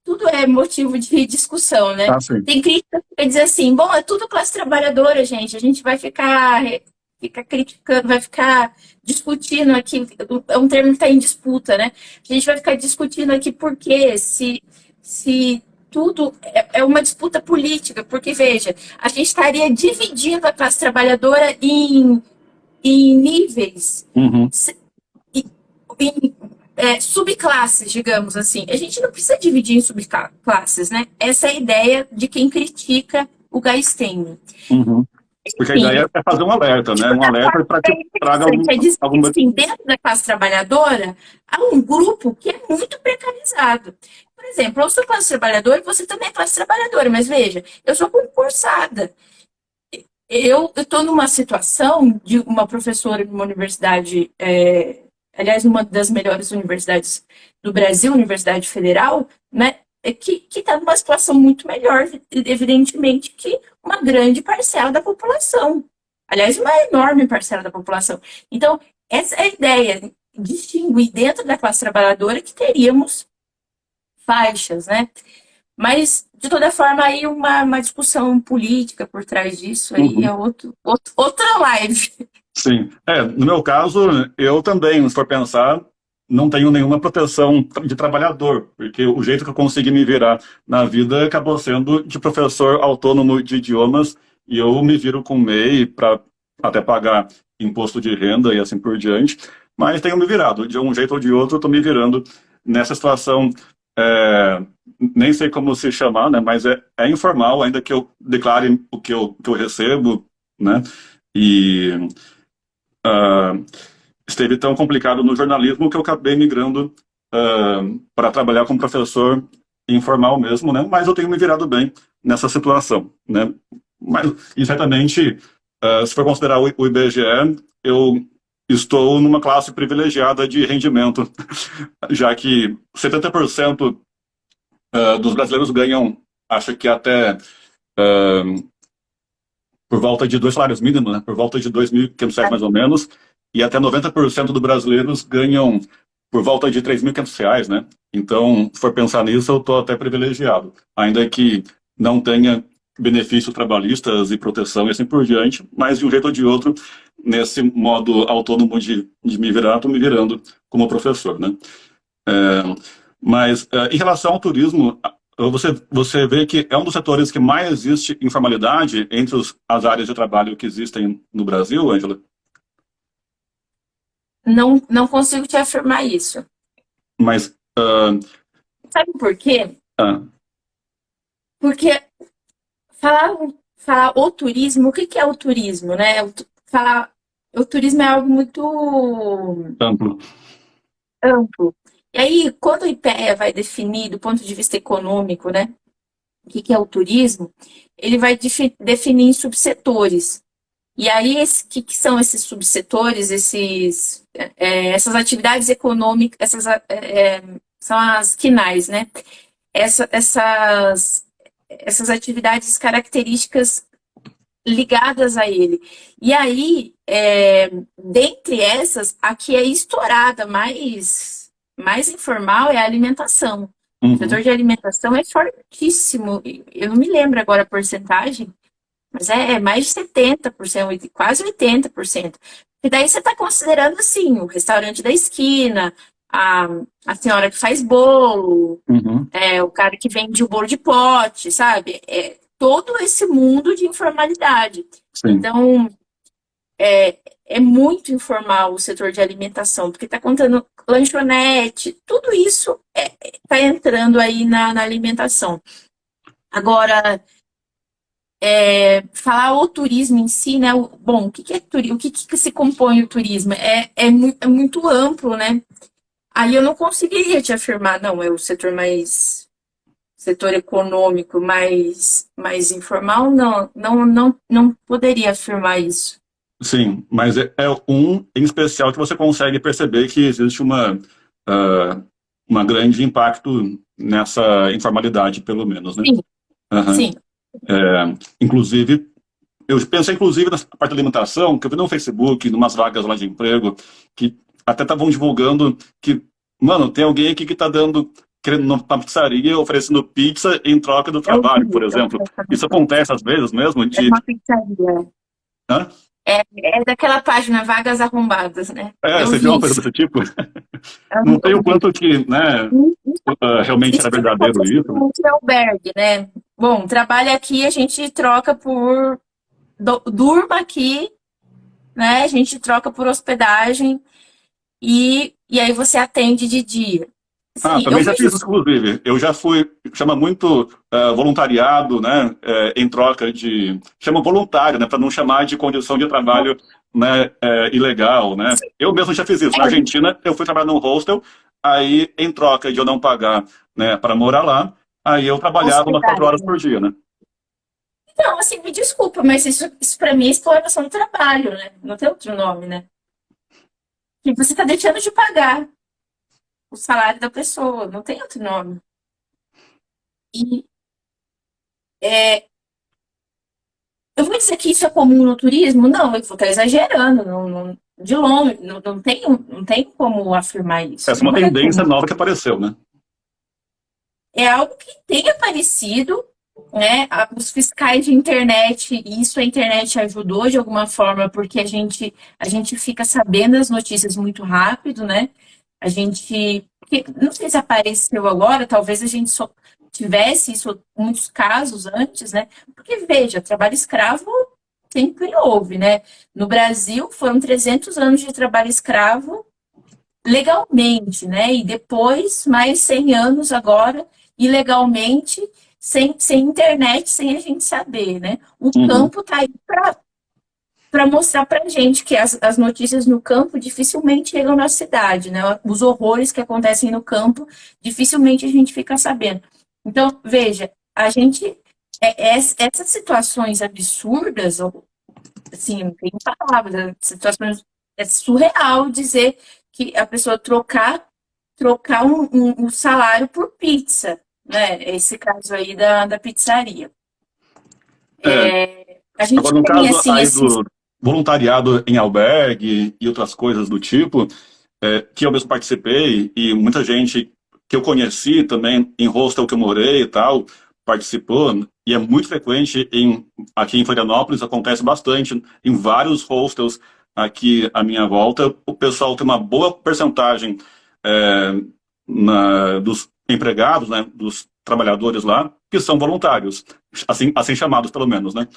tudo é motivo de discussão, né? sim. Tem críticas que dizem assim, bom, é tudo classe trabalhadora, gente. A gente vai ficar criticando, vai ficar discutindo aqui, é um termo que está em disputa, né? A gente vai ficar discutindo aqui por quê, se tudo é uma disputa política, porque, veja, a gente estaria dividindo a classe trabalhadora em níveis, Uhum. em subclasses, digamos assim. A gente não precisa dividir em subclasses, né? Essa é a ideia de quem critica o Gaistênio. Uhum. Porque a Enfim, ideia é fazer um alerta, né? Um alerta para que é traga interessante, é dizer que, alguma. assim, dentro da classe trabalhadora, há um grupo que é muito precarizado. Por exemplo, eu sou classe trabalhadora e você também é classe trabalhadora, mas veja, eu sou concursada. Eu estou numa situação de uma professora de uma universidade, aliás, uma das melhores universidades do Brasil, Universidade Federal, né, que está numa situação muito melhor, evidentemente, que uma grande parcela da população. Aliás, uma enorme parcela da população. Então, essa é a ideia, distinguir dentro da classe trabalhadora que teríamos faixas, né? Mas, de toda forma, aí uma discussão política por trás disso aí Uhum. é outra live. Sim. No meu caso, eu também, se for pensar, não tenho nenhuma proteção de trabalhador, porque o jeito que eu consegui me virar na vida acabou sendo de professor autônomo de idiomas, e eu me viro com MEI para até pagar imposto de renda e assim por diante, mas tenho me virado, de um jeito ou de outro, estou me virando nessa situação, é, nem sei como se chamar, né, mas é informal, ainda que eu declare o que eu recebo, né, e esteve tão complicado no jornalismo que eu acabei migrando para trabalhar como professor informal mesmo, né? Mas eu tenho me virado bem nessa situação, né? Mas, e certamente, se for considerar o IBGE, eu estou numa classe privilegiada de rendimento, já que 70% dos brasileiros ganham, acho que até por volta de 2 salários mínimos, né? Por volta de R$ 2.500 mais ou menos, e até 90% dos brasileiros ganham por volta de R$ 3.500, né? Então, se for pensar nisso, eu estou até privilegiado, ainda que não tenha benefícios trabalhistas e proteção e assim por diante, mas de um jeito ou de outro, nesse modo autônomo de me virar, estou me virando como professor, né? É, mas em relação ao turismo, você vê que é um dos setores que mais existe informalidade entre as áreas de trabalho que existem no Brasil, Ângela? Não consigo te afirmar isso. Mas, Sabe por quê? ah, Porque falar, falar o turismo, o que é o turismo, né? Falar o turismo é algo muito amplo. amplo. E aí, quando o IPEA vai definir, do ponto de vista econômico, né, o que é o turismo, ele vai definir em subsetores. E aí, que são esses subsetores, essas atividades econômicas, são as quinais, né? Essas atividades características ligadas a ele. E aí, dentre essas, a que é estourada mais informal é a alimentação. O setor Uhum, de alimentação é fortíssimo. Eu não me lembro agora a porcentagem, mas é mais de 70%, quase 80%. E daí você está considerando, assim, o restaurante da esquina, a, a senhora que faz bolo, uhum, o cara que vende o bolo de pote, sabe? É todo esse mundo de informalidade. sim. Então, é muito informal o setor de alimentação, porque está contando lanchonete, tudo isso tá entrando aí na alimentação. Agora, falar o turismo em si, né? Bom, o que que é turismo? O que que se compõe o turismo? É muito amplo, né? Aí eu não conseguiria te afirmar, não, é o setor econômico mais informal, não poderia afirmar isso. Sim, mas é um em especial que você consegue perceber que existe ah, uma grande impacto nessa informalidade, pelo menos, né? Sim, Aham. sim. Inclusive, eu pensei inclusive na parte da alimentação, que eu vi no Facebook, numas vagas lá de emprego, que até estavam divulgando que, mano, tem alguém aqui que está querendo na pizzaria, oferecendo pizza em troca do Eu trabalho, por vi, eu exemplo. vi essa Isso notícia. acontece às vezes mesmo, É uma pizzaria. hã? É daquela página Vagas Arrombadas, né? Eu Você viu vi uma coisa isso. desse tipo? Não sei Eu o vi. quanto que, né, realmente era Isso também verdadeiro acontece isso, né? muito em albergue, né? Bom, trabalha aqui, a gente troca por. Durma aqui, né? A gente troca por hospedagem e aí você atende de dia. Sim, eu Também já vejo fiz isso, isso. inclusive. Eu já fui, chama muito voluntariado, né, em troca de, chama voluntário, né, para não chamar de condição de trabalho, né, ilegal, né. Eu mesmo já fiz isso. Na É, Argentina, eu fui trabalhar num hostel, aí em troca de eu não pagar, né, para morar lá, aí eu trabalhava umas 4 horas hospedagem. por dia, né. Então, assim, me desculpa, mas isso para mim é exploração do trabalho, né? Não tem outro nome, né? Que você está deixando de pagar o salário da pessoa, não tem outro nome. E eu vou dizer que isso é comum no turismo? Não, eu vou estar exagerando, de longe, não tem como afirmar isso. Essa é uma Não é tendência comum. nova que apareceu, né. É algo que tem aparecido, né? Os fiscais de internet, e isso a internet ajudou de alguma forma, porque a gente fica sabendo as notícias muito rápido, né? Não sei se apareceu agora, talvez a gente só tivesse isso, muitos casos antes, né? Porque veja, trabalho escravo sempre houve, né? No Brasil foram 300 anos de trabalho escravo legalmente, né? E depois mais 100 anos agora ilegalmente, sem internet, sem a gente saber, né? O Uhum. campo está aí para mostrar para a gente que as notícias no campo dificilmente chegam na cidade, né? Os horrores que acontecem no campo, dificilmente a gente fica sabendo. Então, veja, a gente essas situações absurdas, assim, não tem palavras, situações é surreal dizer que a pessoa trocar um salário por pizza, né? Esse caso aí da pizzaria. É, A gente Agora, no tem, caso assim, aí esses. do voluntariado em albergue e outras coisas do tipo, que eu mesmo participei, e muita gente que eu conheci também em hostel que eu morei e tal, participou, e é muito frequente aqui em Florianópolis, acontece bastante, em vários hostels aqui à minha volta, o pessoal tem uma boa percentagem é, dos empregados, né, dos trabalhadores lá, que são voluntários, assim chamados pelo menos, né,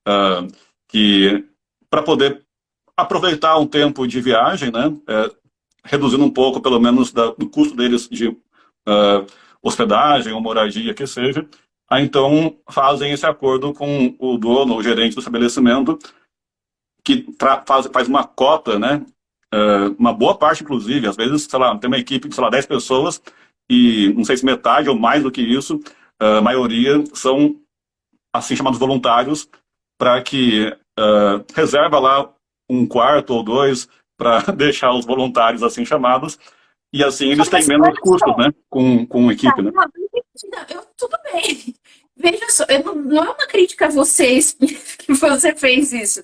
ah, que para poder aproveitar um tempo de viagem, né, reduzindo um pouco, pelo menos, do custo deles de hospedagem ou moradia, que seja. Aí, então, fazem esse acordo com o dono, o gerente do estabelecimento, que faz uma cota, né? Uma boa parte, inclusive, às vezes, sei lá, tem uma equipe de, sei lá, 10 pessoas e não sei se metade ou mais do que isso, a maioria são, assim, chamados voluntários, para que reserva lá um quarto ou dois para deixar os voluntários assim chamados e assim Só, eles têm mas menos olha custos, só, né, com tá, equipe, né? não, tudo bem. Veja só, não é uma crítica a vocês que você fez isso.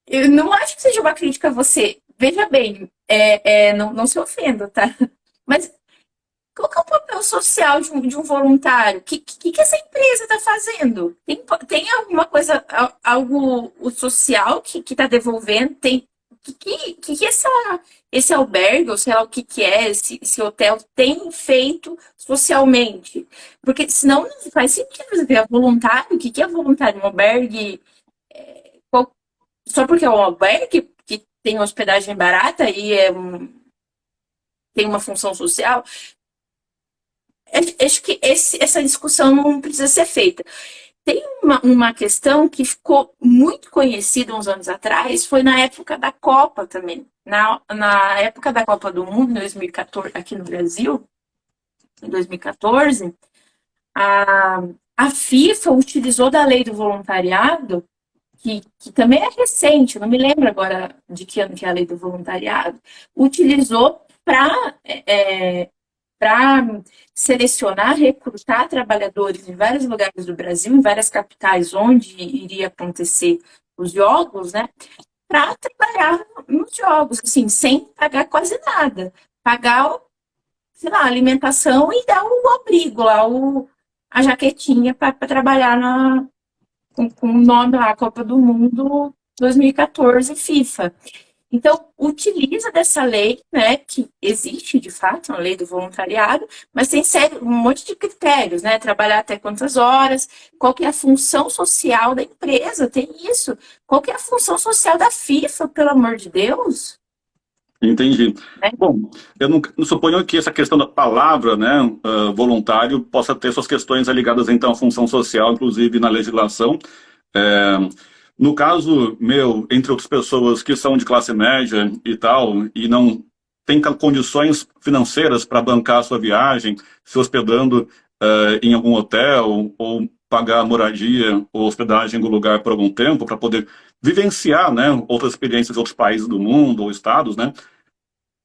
Eu não acho que seja uma crítica a você. Veja bem, não se ofenda, tá? Mas qual que é o papel social de um voluntário? O que essa empresa está fazendo? Tem alguma coisa, algo o social que está devolvendo? Tem que esse albergue, ou sei lá o que é, esse hotel, tem feito socialmente? Porque senão não faz sentido você ter voluntário. O que é voluntário? Um albergue, qual- só porque é um albergue que tem hospedagem barata e tem uma função social? acho que essa discussão não precisa ser feita. Tem uma questão que ficou muito conhecida uns anos atrás, foi na época da Copa também. Na época da Copa do Mundo, em 2014, aqui no Brasil, em 2014, a, a FIFA utilizou da lei do voluntariado, que também é recente, não me lembro agora de que ano que é a lei do voluntariado, utilizou para selecionar, recrutar trabalhadores em vários lugares do Brasil, em várias capitais onde iria acontecer os jogos, né, para trabalhar nos jogos, assim, sem pagar quase nada. Pagar, sei lá, a alimentação e dar o abrigo lá, a jaquetinha para trabalhar com o nome lá, Copa do Mundo 2014 FIFA. Então, utiliza dessa lei, né, que existe de fato, uma lei do voluntariado, mas tem um monte de critérios, né? Trabalhar até quantas horas, qual que é a função social da empresa, tem isso. Qual que é a função social da FIFA, pelo amor de Deus? Entendi. Né? Bom, eu não suponho que essa questão da palavra, né, voluntário, possa ter suas questões ligadas, então, à função social, inclusive na legislação. É, no caso meu, entre outras pessoas que são de classe média e tal, e não têm condições financeiras para bancar a sua viagem, se hospedando em algum hotel, ou pagar moradia ou hospedagem do lugar por algum tempo, para poder vivenciar, né, outras experiências em outros países do mundo ou estados, né,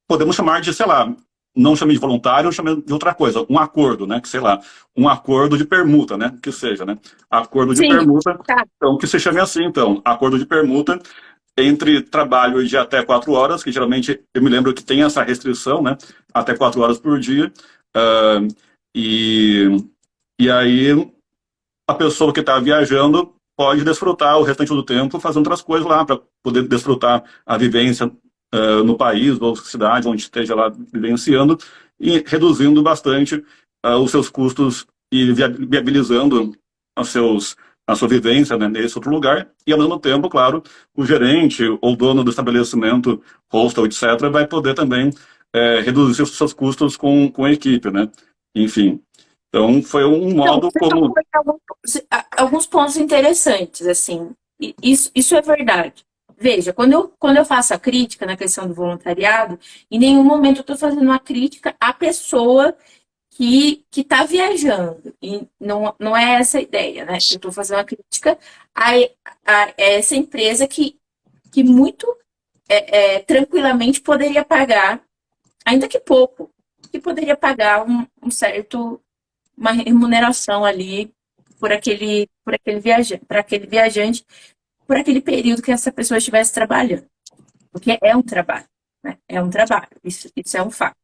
podemos chamar de, sei lá, não chame de voluntário, chame de outra coisa, um acordo, né, que sei lá, um acordo de permuta, né, que seja, né, acordo de Sim, permuta, tá. então que se chame assim, então, acordo de permuta entre trabalho de até 4 horas, que geralmente eu me lembro que tem essa restrição, né, até 4 horas por dia, uh, e, e aí a pessoa que está viajando pode desfrutar o restante do tempo fazendo outras coisas lá, para poder desfrutar a vivência no país ou cidade onde esteja lá vivenciando e reduzindo bastante os seus custos e viabilizando a sua vivência, né, nesse outro lugar, e ao mesmo tempo, claro, o gerente ou dono do estabelecimento, hostel, etc., vai poder também reduzir os seus custos com a equipe, né? Enfim, então foi um Então, modo você como... tocou em alguns pontos interessantes, assim, isso é verdade. Veja, quando eu faço a crítica na questão do voluntariado, em nenhum momento eu estou fazendo uma crítica à pessoa que está viajando. E não é essa a ideia, né? Eu estou fazendo uma crítica a essa empresa que muito tranquilamente poderia pagar, ainda que pouco, que poderia pagar uma remuneração ali para aquele viajante, por aquele período que essa pessoa estivesse trabalhando. Porque é um trabalho, né? É um trabalho, isso é um fato.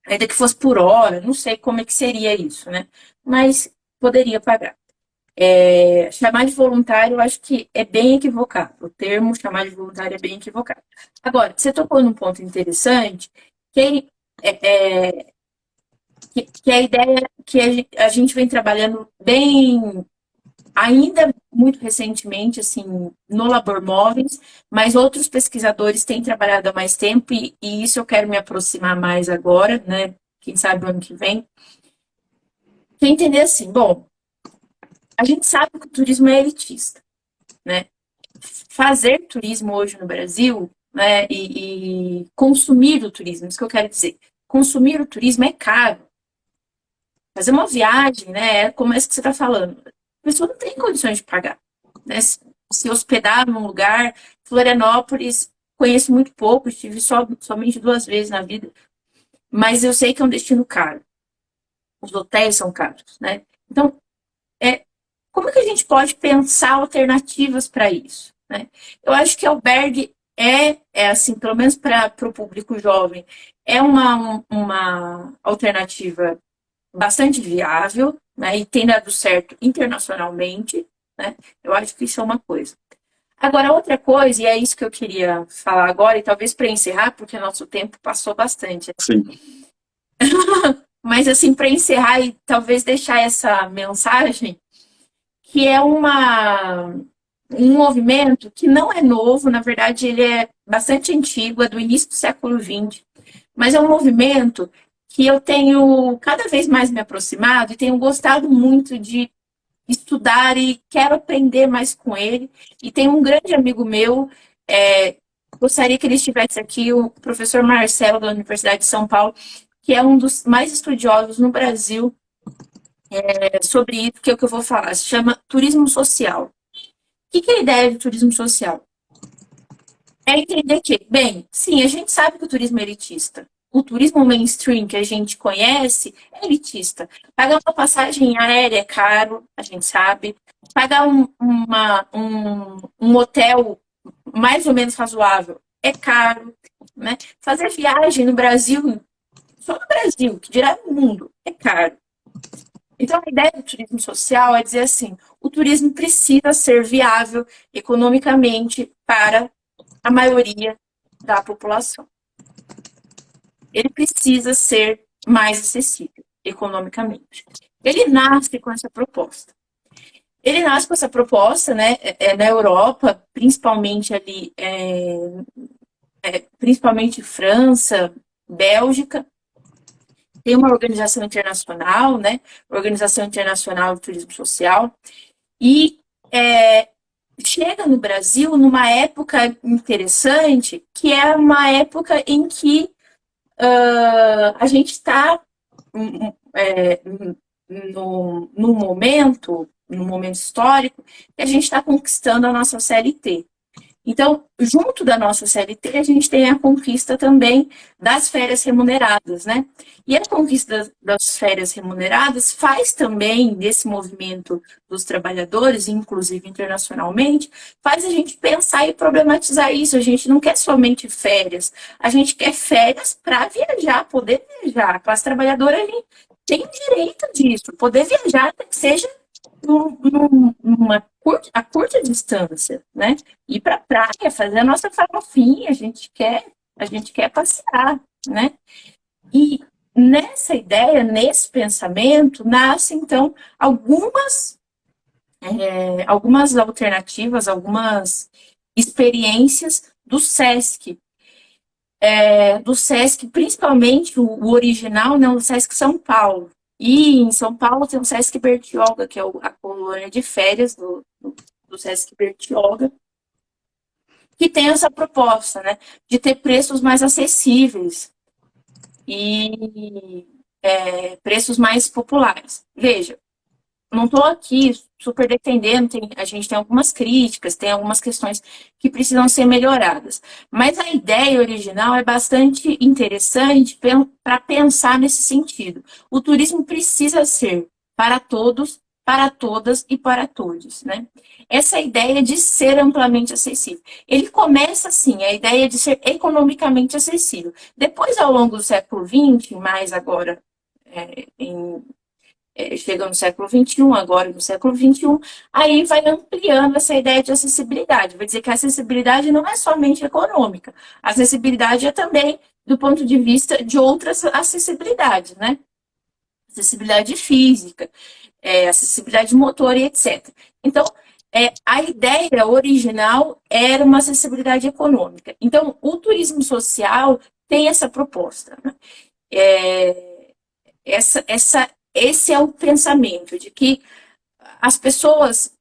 Ainda que fosse por hora, não sei como é que seria isso, né? Mas poderia pagar. Chamar de voluntário, eu acho que é bem equivocado. O termo chamar de voluntário é bem equivocado. Agora, você tocou num ponto interessante, que é, que é a ideia que a gente vem trabalhando bem, ainda muito recentemente, assim, no Labor Móveis, mas outros pesquisadores têm trabalhado há mais tempo e isso eu quero me aproximar mais agora, né? Quem sabe o ano que vem. Que é entender assim, bom, a gente sabe que o turismo é elitista, né? Fazer turismo hoje no Brasil, né, e consumir o turismo, isso que eu quero dizer. Consumir o turismo é caro. Fazer uma viagem, né, como essa que você está falando, a pessoa não tem condições de pagar, né? Se hospedar num lugar, Florianópolis, conheço muito pouco, estive somente 2 vezes na vida, mas eu sei que é um destino caro. Os hotéis são caros, né? Então, como é que a gente pode pensar alternativas para isso, né? Eu acho que albergue é assim, pelo menos para o público jovem, é uma alternativa bastante viável, né? E tem dado certo internacionalmente, né? Eu acho que isso é uma coisa. Agora, outra coisa, e é isso que eu queria falar agora, e talvez para encerrar, porque nosso tempo passou bastante. Sim. Mas, assim, para encerrar e talvez deixar essa mensagem, que é um movimento que não é novo, na verdade, ele é bastante antigo, é do início do século XX, mas é um movimento que eu tenho cada vez mais me aproximado e tenho gostado muito de estudar e quero aprender mais com ele. E tem um grande amigo meu, gostaria que ele estivesse aqui, o professor Marcelo, da Universidade de São Paulo, que é um dos mais estudiosos no Brasil sobre isso, que é o que eu vou falar. Se chama turismo social. O que é a ideia de turismo social? É entender que, bem, sim, a gente sabe que o turismo é elitista. O turismo mainstream que a gente conhece é elitista. Pagar uma passagem aérea é caro, a gente sabe. Pagar um hotel mais ou menos razoável é caro. Né? Fazer viagem no Brasil, só no Brasil, que dirá no mundo, é caro. Então, a ideia do turismo social é dizer assim, o turismo precisa ser viável economicamente para a maioria da população. Ele precisa ser mais acessível economicamente. Ele nasce com essa proposta. Ele nasce com essa proposta, né, na Europa, principalmente ali, principalmente França, Bélgica. Tem uma organização internacional, né, Organização Internacional de Turismo Social, e chega no Brasil numa época interessante, que é uma época em que a gente está no momento histórico, que a gente está conquistando a nossa CLT. Então, junto da nossa CLT, a gente tem a conquista também das férias remuneradas, né? E a conquista das férias remuneradas faz também, desse movimento dos trabalhadores, inclusive internacionalmente, faz a gente pensar e problematizar isso. A gente não quer somente férias, a gente quer férias para viajar, poder viajar. A classe trabalhadora tem direito disso, poder viajar, que seja a curta distância, né? Ir para a praia, fazer a nossa farofinha, a gente quer passear, né? E nessa ideia, nesse pensamento, nasce então algumas alternativas, algumas experiências do SESC. Do SESC, principalmente o original, né, o SESC São Paulo. E em São Paulo tem o Sesc Bertioga, que é a colônia de férias do Sesc Bertioga, que tem essa proposta, né, de ter preços mais acessíveis e preços mais populares. Veja, não estou aqui super defendendo, a gente tem algumas críticas, tem algumas questões que precisam ser melhoradas. Mas a ideia original é bastante interessante para pensar nesse sentido. O turismo precisa ser para todos, para todas e para todos, né? Essa ideia de ser amplamente acessível. Ele começa assim, a ideia de ser economicamente acessível. Depois, ao longo do século XX, mais agora chega no século XXI, agora no século XXI, aí vai ampliando essa ideia de acessibilidade. Vai dizer que a acessibilidade não é somente econômica, a acessibilidade é também do ponto de vista de outras acessibilidades, né? Acessibilidade física, acessibilidade motor e etc. Então, a ideia original era uma acessibilidade econômica. Então, o turismo social tem essa proposta, né? Esse é o pensamento de que as pessoas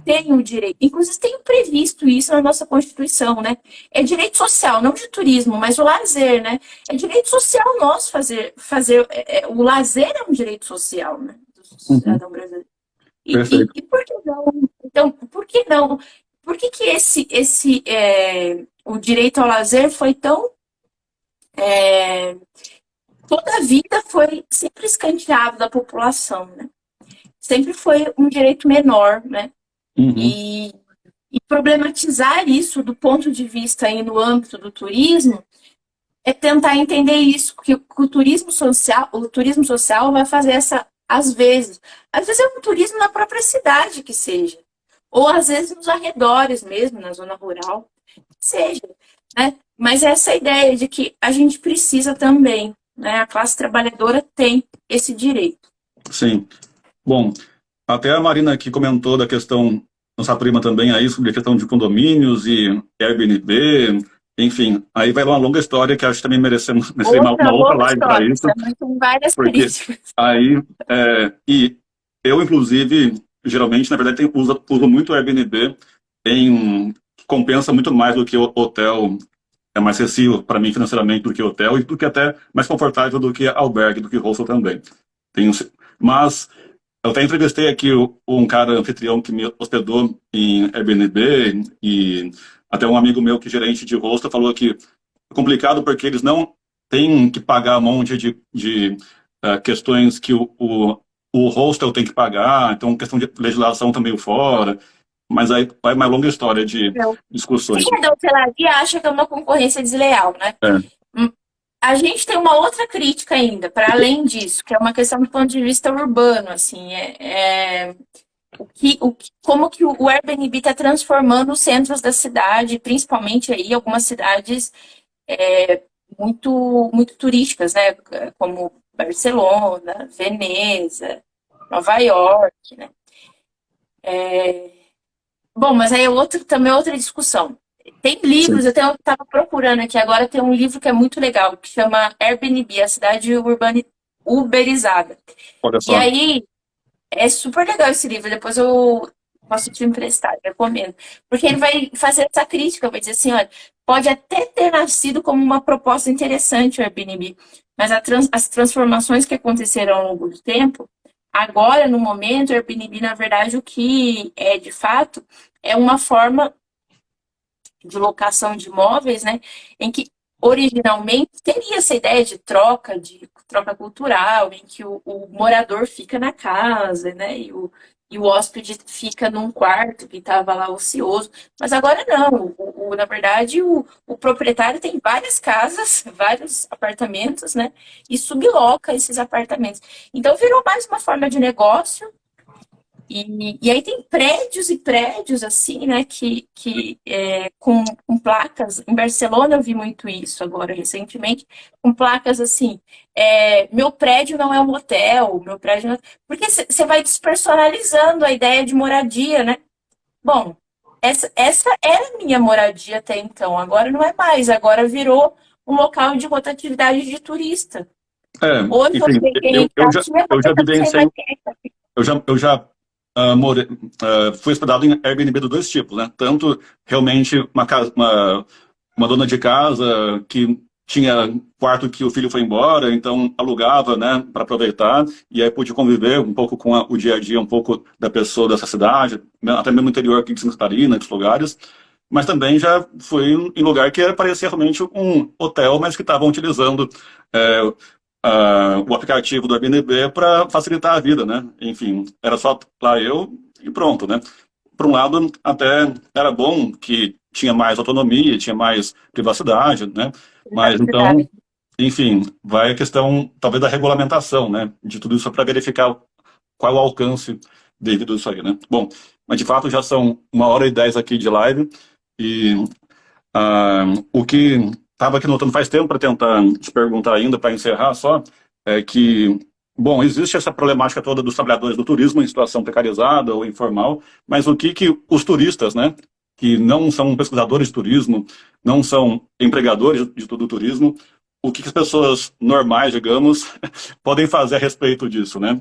têm o direito, inclusive tem previsto isso na nossa Constituição, né? É direito social, não de turismo, mas o lazer, né? É direito social nosso fazer o lazer é um direito social, né? Do cidadão brasileiro. E por que não? Então, por que não? Por que o direito ao lazer foi tão toda a vida foi sempre escanteado da população, né? Sempre foi um direito menor, né? Uhum. E problematizar isso do ponto de vista aí no âmbito do turismo é tentar entender isso, que o turismo social vai fazer às vezes é um turismo na própria cidade que seja, ou às vezes nos arredores mesmo, na zona rural, que seja, né? Mas essa ideia de que a gente precisa também, né? A classe trabalhadora tem esse direito. Sim. Bom, até a Marina aqui comentou da questão, nossa prima também aí, sobre a questão de condomínios e Airbnb, Enfim, aí vai uma longa história que acho que também mereceria Outra uma outra longa live para história, isso, também com várias porque críticas. aí, e eu, inclusive, geralmente, na verdade, uso muito o Airbnb, compensa muito mais do que o hotel, é mais acessível para mim financeiramente do que hotel, e do que até mais confortável do que albergue, do que hostel também. Tenho, mas eu até entrevistei aqui um cara anfitrião que me hospedou em Airbnb, e até um amigo meu que é gerente de hostel falou que é complicado porque eles não têm que pagar um monte de questões que o hostel tem que pagar, então questão de legislação também fora, mas aí vai uma longa história de discussões. Quem é da hotelaria acha que é uma concorrência desleal, né? É, Hum, A gente tem uma outra crítica ainda, para além disso, que é uma questão do ponto de vista urbano, assim, como que o Airbnb está transformando os centros da cidade, principalmente aí algumas cidades muito turísticas, né? Como Barcelona, Veneza, Nova York, né? Bom, mas aí também é outra discussão. Tem sim. livros, eu estava procurando aqui agora, tem um livro que é muito legal, que chama Airbnb, a cidade uberizada. Olha E só. aí, é super legal esse livro, depois eu posso te emprestar, eu recomendo. Porque ele vai fazer essa crítica, vai dizer assim, olha, pode até ter nascido como uma proposta interessante o Airbnb, mas as transformações que aconteceram ao longo do tempo, agora, no momento, o Airbnb, na verdade, o que é de fato é uma forma de locação de imóveis, né, em que originalmente teria essa ideia de troca cultural, em que o morador fica na casa, né, e o hóspede fica num quarto que estava lá ocioso. Mas agora não, na verdade o proprietário tem várias casas, vários apartamentos, né, e subloca esses apartamentos. Então virou mais uma forma de negócio e aí tem prédios e prédios, assim, né, com placas. Em Barcelona eu vi muito isso agora, recentemente, com placas assim, meu prédio não é um hotel, meu prédio não é... Porque você vai despersonalizando a ideia de moradia, né? Bom, essa era a minha moradia até então, agora não é mais, agora virou um local de rotatividade de turista. Hoje eu Enfim, sei quem está aqui, eu já amanhã eu não sei vivenciei, mais quem está aqui. eu já fui hospedado em Airbnb dos dois tipos, né? Tanto realmente uma dona de casa que tinha quarto que o filho foi embora, então alugava, né, para aproveitar, e aí pude conviver um pouco com o dia a dia, um pouco da pessoa dessa cidade, né, até mesmo no interior aqui de Santa Catarina, esses lugares. Mas também já fui em lugar que parecia realmente um hotel, mas que estavam utilizando é, o aplicativo do Airbnb para facilitar a vida, né? Enfim, era só lá eu e pronto, né? Por um lado, até era bom que tinha mais autonomia, tinha mais privacidade, né? Mas então, enfim, vai a questão talvez da regulamentação, né? De tudo isso para verificar qual é o alcance devido a isso aí, né? Bom, mas de fato já são 1h10 aqui de live e o que estava aqui notando faz tempo para tentar te perguntar ainda, para encerrar só, é que, bom, existe essa problemática toda dos trabalhadores do turismo em situação precarizada ou informal, mas o que os turistas, né, que não são pesquisadores de turismo, não são empregadores de todo o turismo, o que as pessoas normais, digamos, podem fazer a respeito disso, né?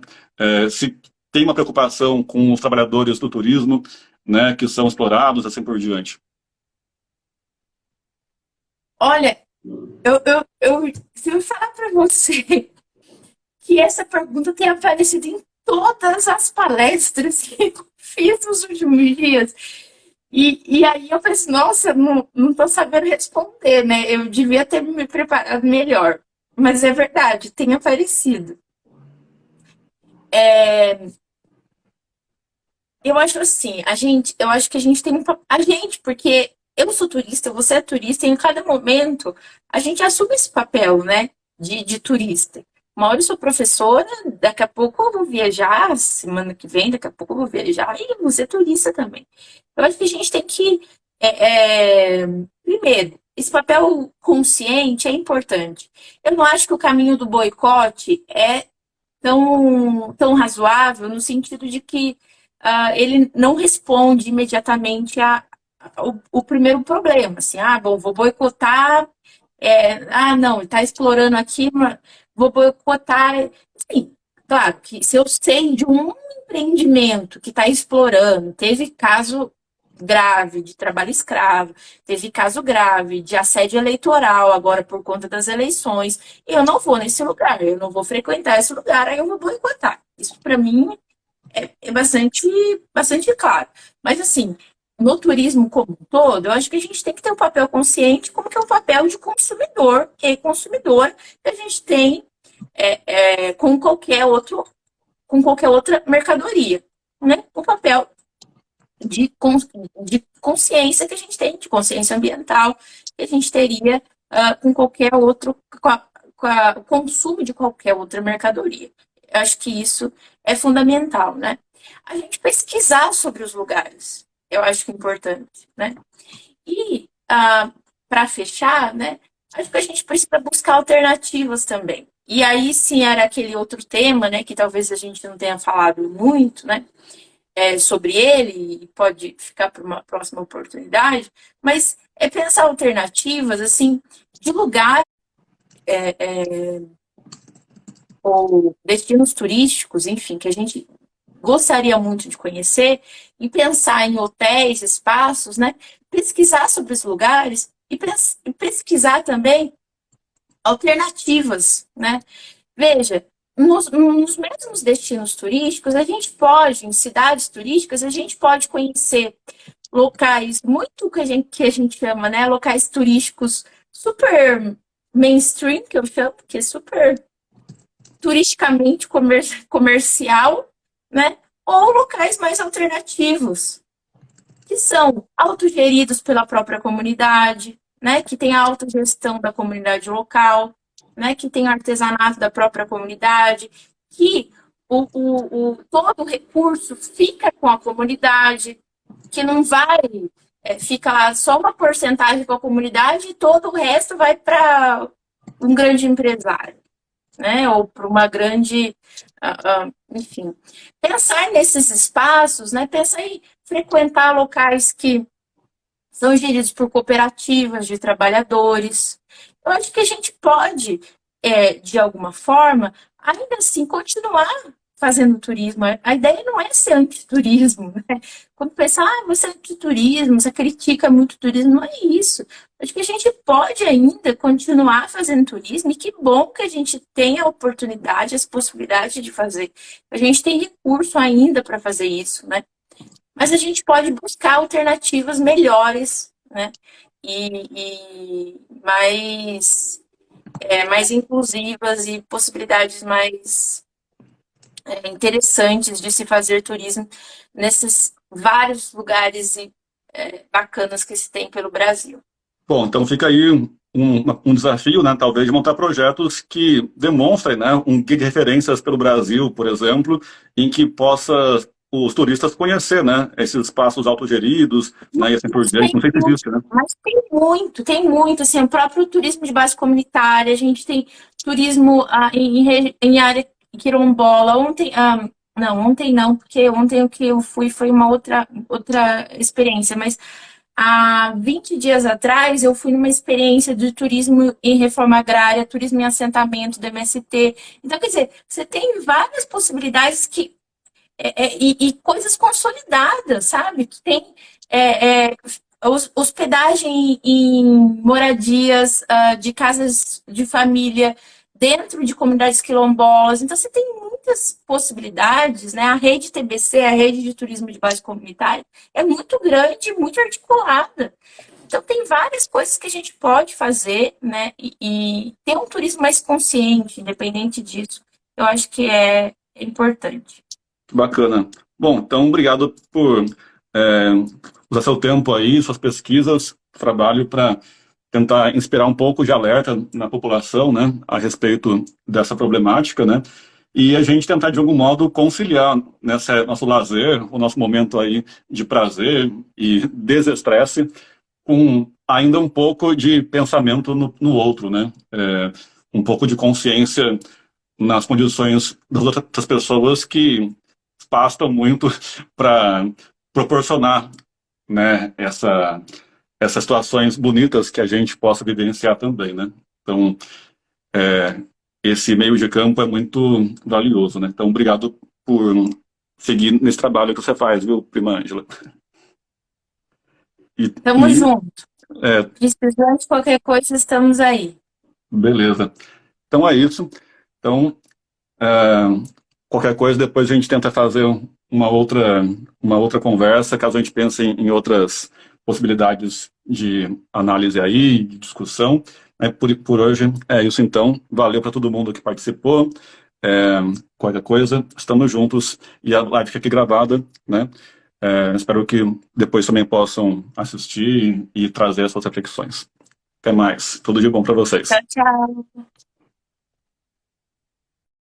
Se tem uma preocupação com os trabalhadores do turismo, né, que são explorados, assim por diante. Olha, se eu falar para você que essa pergunta tem aparecido em todas as palestras que eu fiz nos últimos dias, e aí eu pensei, nossa, não tô sabendo responder, né? Eu devia ter me preparado melhor. Mas é verdade, tem aparecido. Eu acho assim, eu acho que a gente tem a gente, porque eu sou turista, você é turista, e em cada momento a gente assume esse papel, né, de turista. Uma hora eu sou professora, daqui a pouco eu vou viajar, semana que vem, daqui a pouco eu vou viajar, e você é turista também. Eu acho que a gente tem que, primeiro, esse papel consciente é importante. Eu não acho que o caminho do boicote é tão razoável no sentido de que ele não responde imediatamente o primeiro problema, assim, bom, vou boicotar, não, ele está explorando aqui, mas vou boicotar, assim, claro que se eu sei de um empreendimento que está explorando, teve caso grave de trabalho escravo, teve caso grave de assédio eleitoral agora por conta das eleições, eu não vou nesse lugar, eu não vou frequentar esse lugar, aí eu vou boicotar. Isso para mim é bastante claro. Mas, assim, no turismo como um todo, eu acho que a gente tem que ter um papel consciente, como que é o papel de consumidor e consumidora que a gente tem com qualquer outra mercadoria. Né? O papel de consciência que a gente tem, de consciência ambiental, que a gente teria com qualquer outro, o consumo de qualquer outra mercadoria. Eu acho que isso é fundamental, né? A gente pesquisar sobre os lugares, eu acho que é importante, né? E, para fechar, né, acho que a gente precisa buscar alternativas também. E aí sim era aquele outro tema, né, que talvez a gente não tenha falado muito, né, sobre ele, e pode ficar para uma próxima oportunidade, mas é pensar alternativas, assim, de lugar ou destinos turísticos, enfim, que a gente gostaria muito de conhecer e pensar em hotéis, espaços, né? Pesquisar sobre os lugares e pesquisar também alternativas, né? Veja, nos mesmos destinos turísticos, a gente pode, em cidades turísticas, a gente pode conhecer locais muito que a gente chama, né? Locais turísticos super mainstream, que eu chamo, que é super turisticamente comercial, né? Ou locais mais alternativos, que são autogeridos pela própria comunidade, né? Que tem a autogestão da comunidade local, né? Que tem artesanato da própria comunidade, que todo o recurso fica com a comunidade, que não vai, fica lá só uma porcentagem com a comunidade e todo o resto vai para um grande empresário, né? Ou para uma grande, enfim. Pensar nesses espaços, né? Pensar em frequentar locais que são geridos por cooperativas de trabalhadores. Eu acho que a gente pode, de alguma forma, ainda assim, continuar fazendo turismo. A ideia não é ser antiturismo, né? Quando pensar, você é antiturismo, você critica muito o turismo, não é isso. Acho que a gente pode ainda continuar fazendo turismo e que bom que a gente tem a oportunidade, as possibilidades de fazer. A gente tem recurso ainda para fazer isso, né? Mas a gente pode buscar alternativas melhores, né? E mais inclusivas e possibilidades mais interessantes de se fazer turismo nesses vários lugares bacanas que se tem pelo Brasil. Bom, então fica aí um desafio, né, talvez, de montar projetos que demonstrem, né, um guia de referências pelo Brasil, por exemplo, em que possa os turistas conhecer, né, esses espaços autogeridos, né, e assim por diante. Não sei se existe, né? Mas tem muito, assim, o próprio turismo de base comunitária, a gente tem turismo em área quilombola. Ontem não, porque ontem o que eu fui foi uma outra experiência, mas há 20 dias atrás eu fui numa experiência de turismo em reforma agrária, turismo em assentamento do MST. Então, quer dizer, você tem várias possibilidades e coisas consolidadas, sabe? Que tem hospedagem em moradias de casas de família dentro de comunidades quilombolas. Então, você tem muitas possibilidades, né? A rede TBC, a rede de turismo de base comunitária, é muito grande, muito articulada. Então, tem várias coisas que a gente pode fazer, né? E ter um turismo mais consciente, independente disso, eu acho que é importante. Bacana. Bom, então obrigado por usar seu tempo aí, suas pesquisas, trabalho para tentar inspirar um pouco de alerta na população, né, a respeito dessa problemática, né, e a gente tentar de algum modo conciliar nessa nosso lazer, o nosso momento aí de prazer e desestresse, com ainda um pouco de pensamento no outro, né, um pouco de consciência nas condições das outras pessoas que bastam muito para proporcionar né, essas situações bonitas que a gente possa vivenciar também, né? Então, esse meio de campo é muito valioso, né? Então, obrigado por seguir nesse trabalho que você faz, viu, prima Ângela? E, Tamo e junto. Precisando de qualquer coisa, estamos aí. beleza. Então é isso. Então, é, qualquer coisa, depois a gente tenta fazer uma outra conversa, caso a gente pense em outras possibilidades de análise aí, de discussão. Por hoje é isso então. Valeu para todo mundo que participou. É, qualquer coisa, estamos juntos. E a live fica aqui gravada, né? Espero que depois também possam assistir e trazer as suas reflexões. Até mais. Tudo de bom para vocês. Tchau, tchau.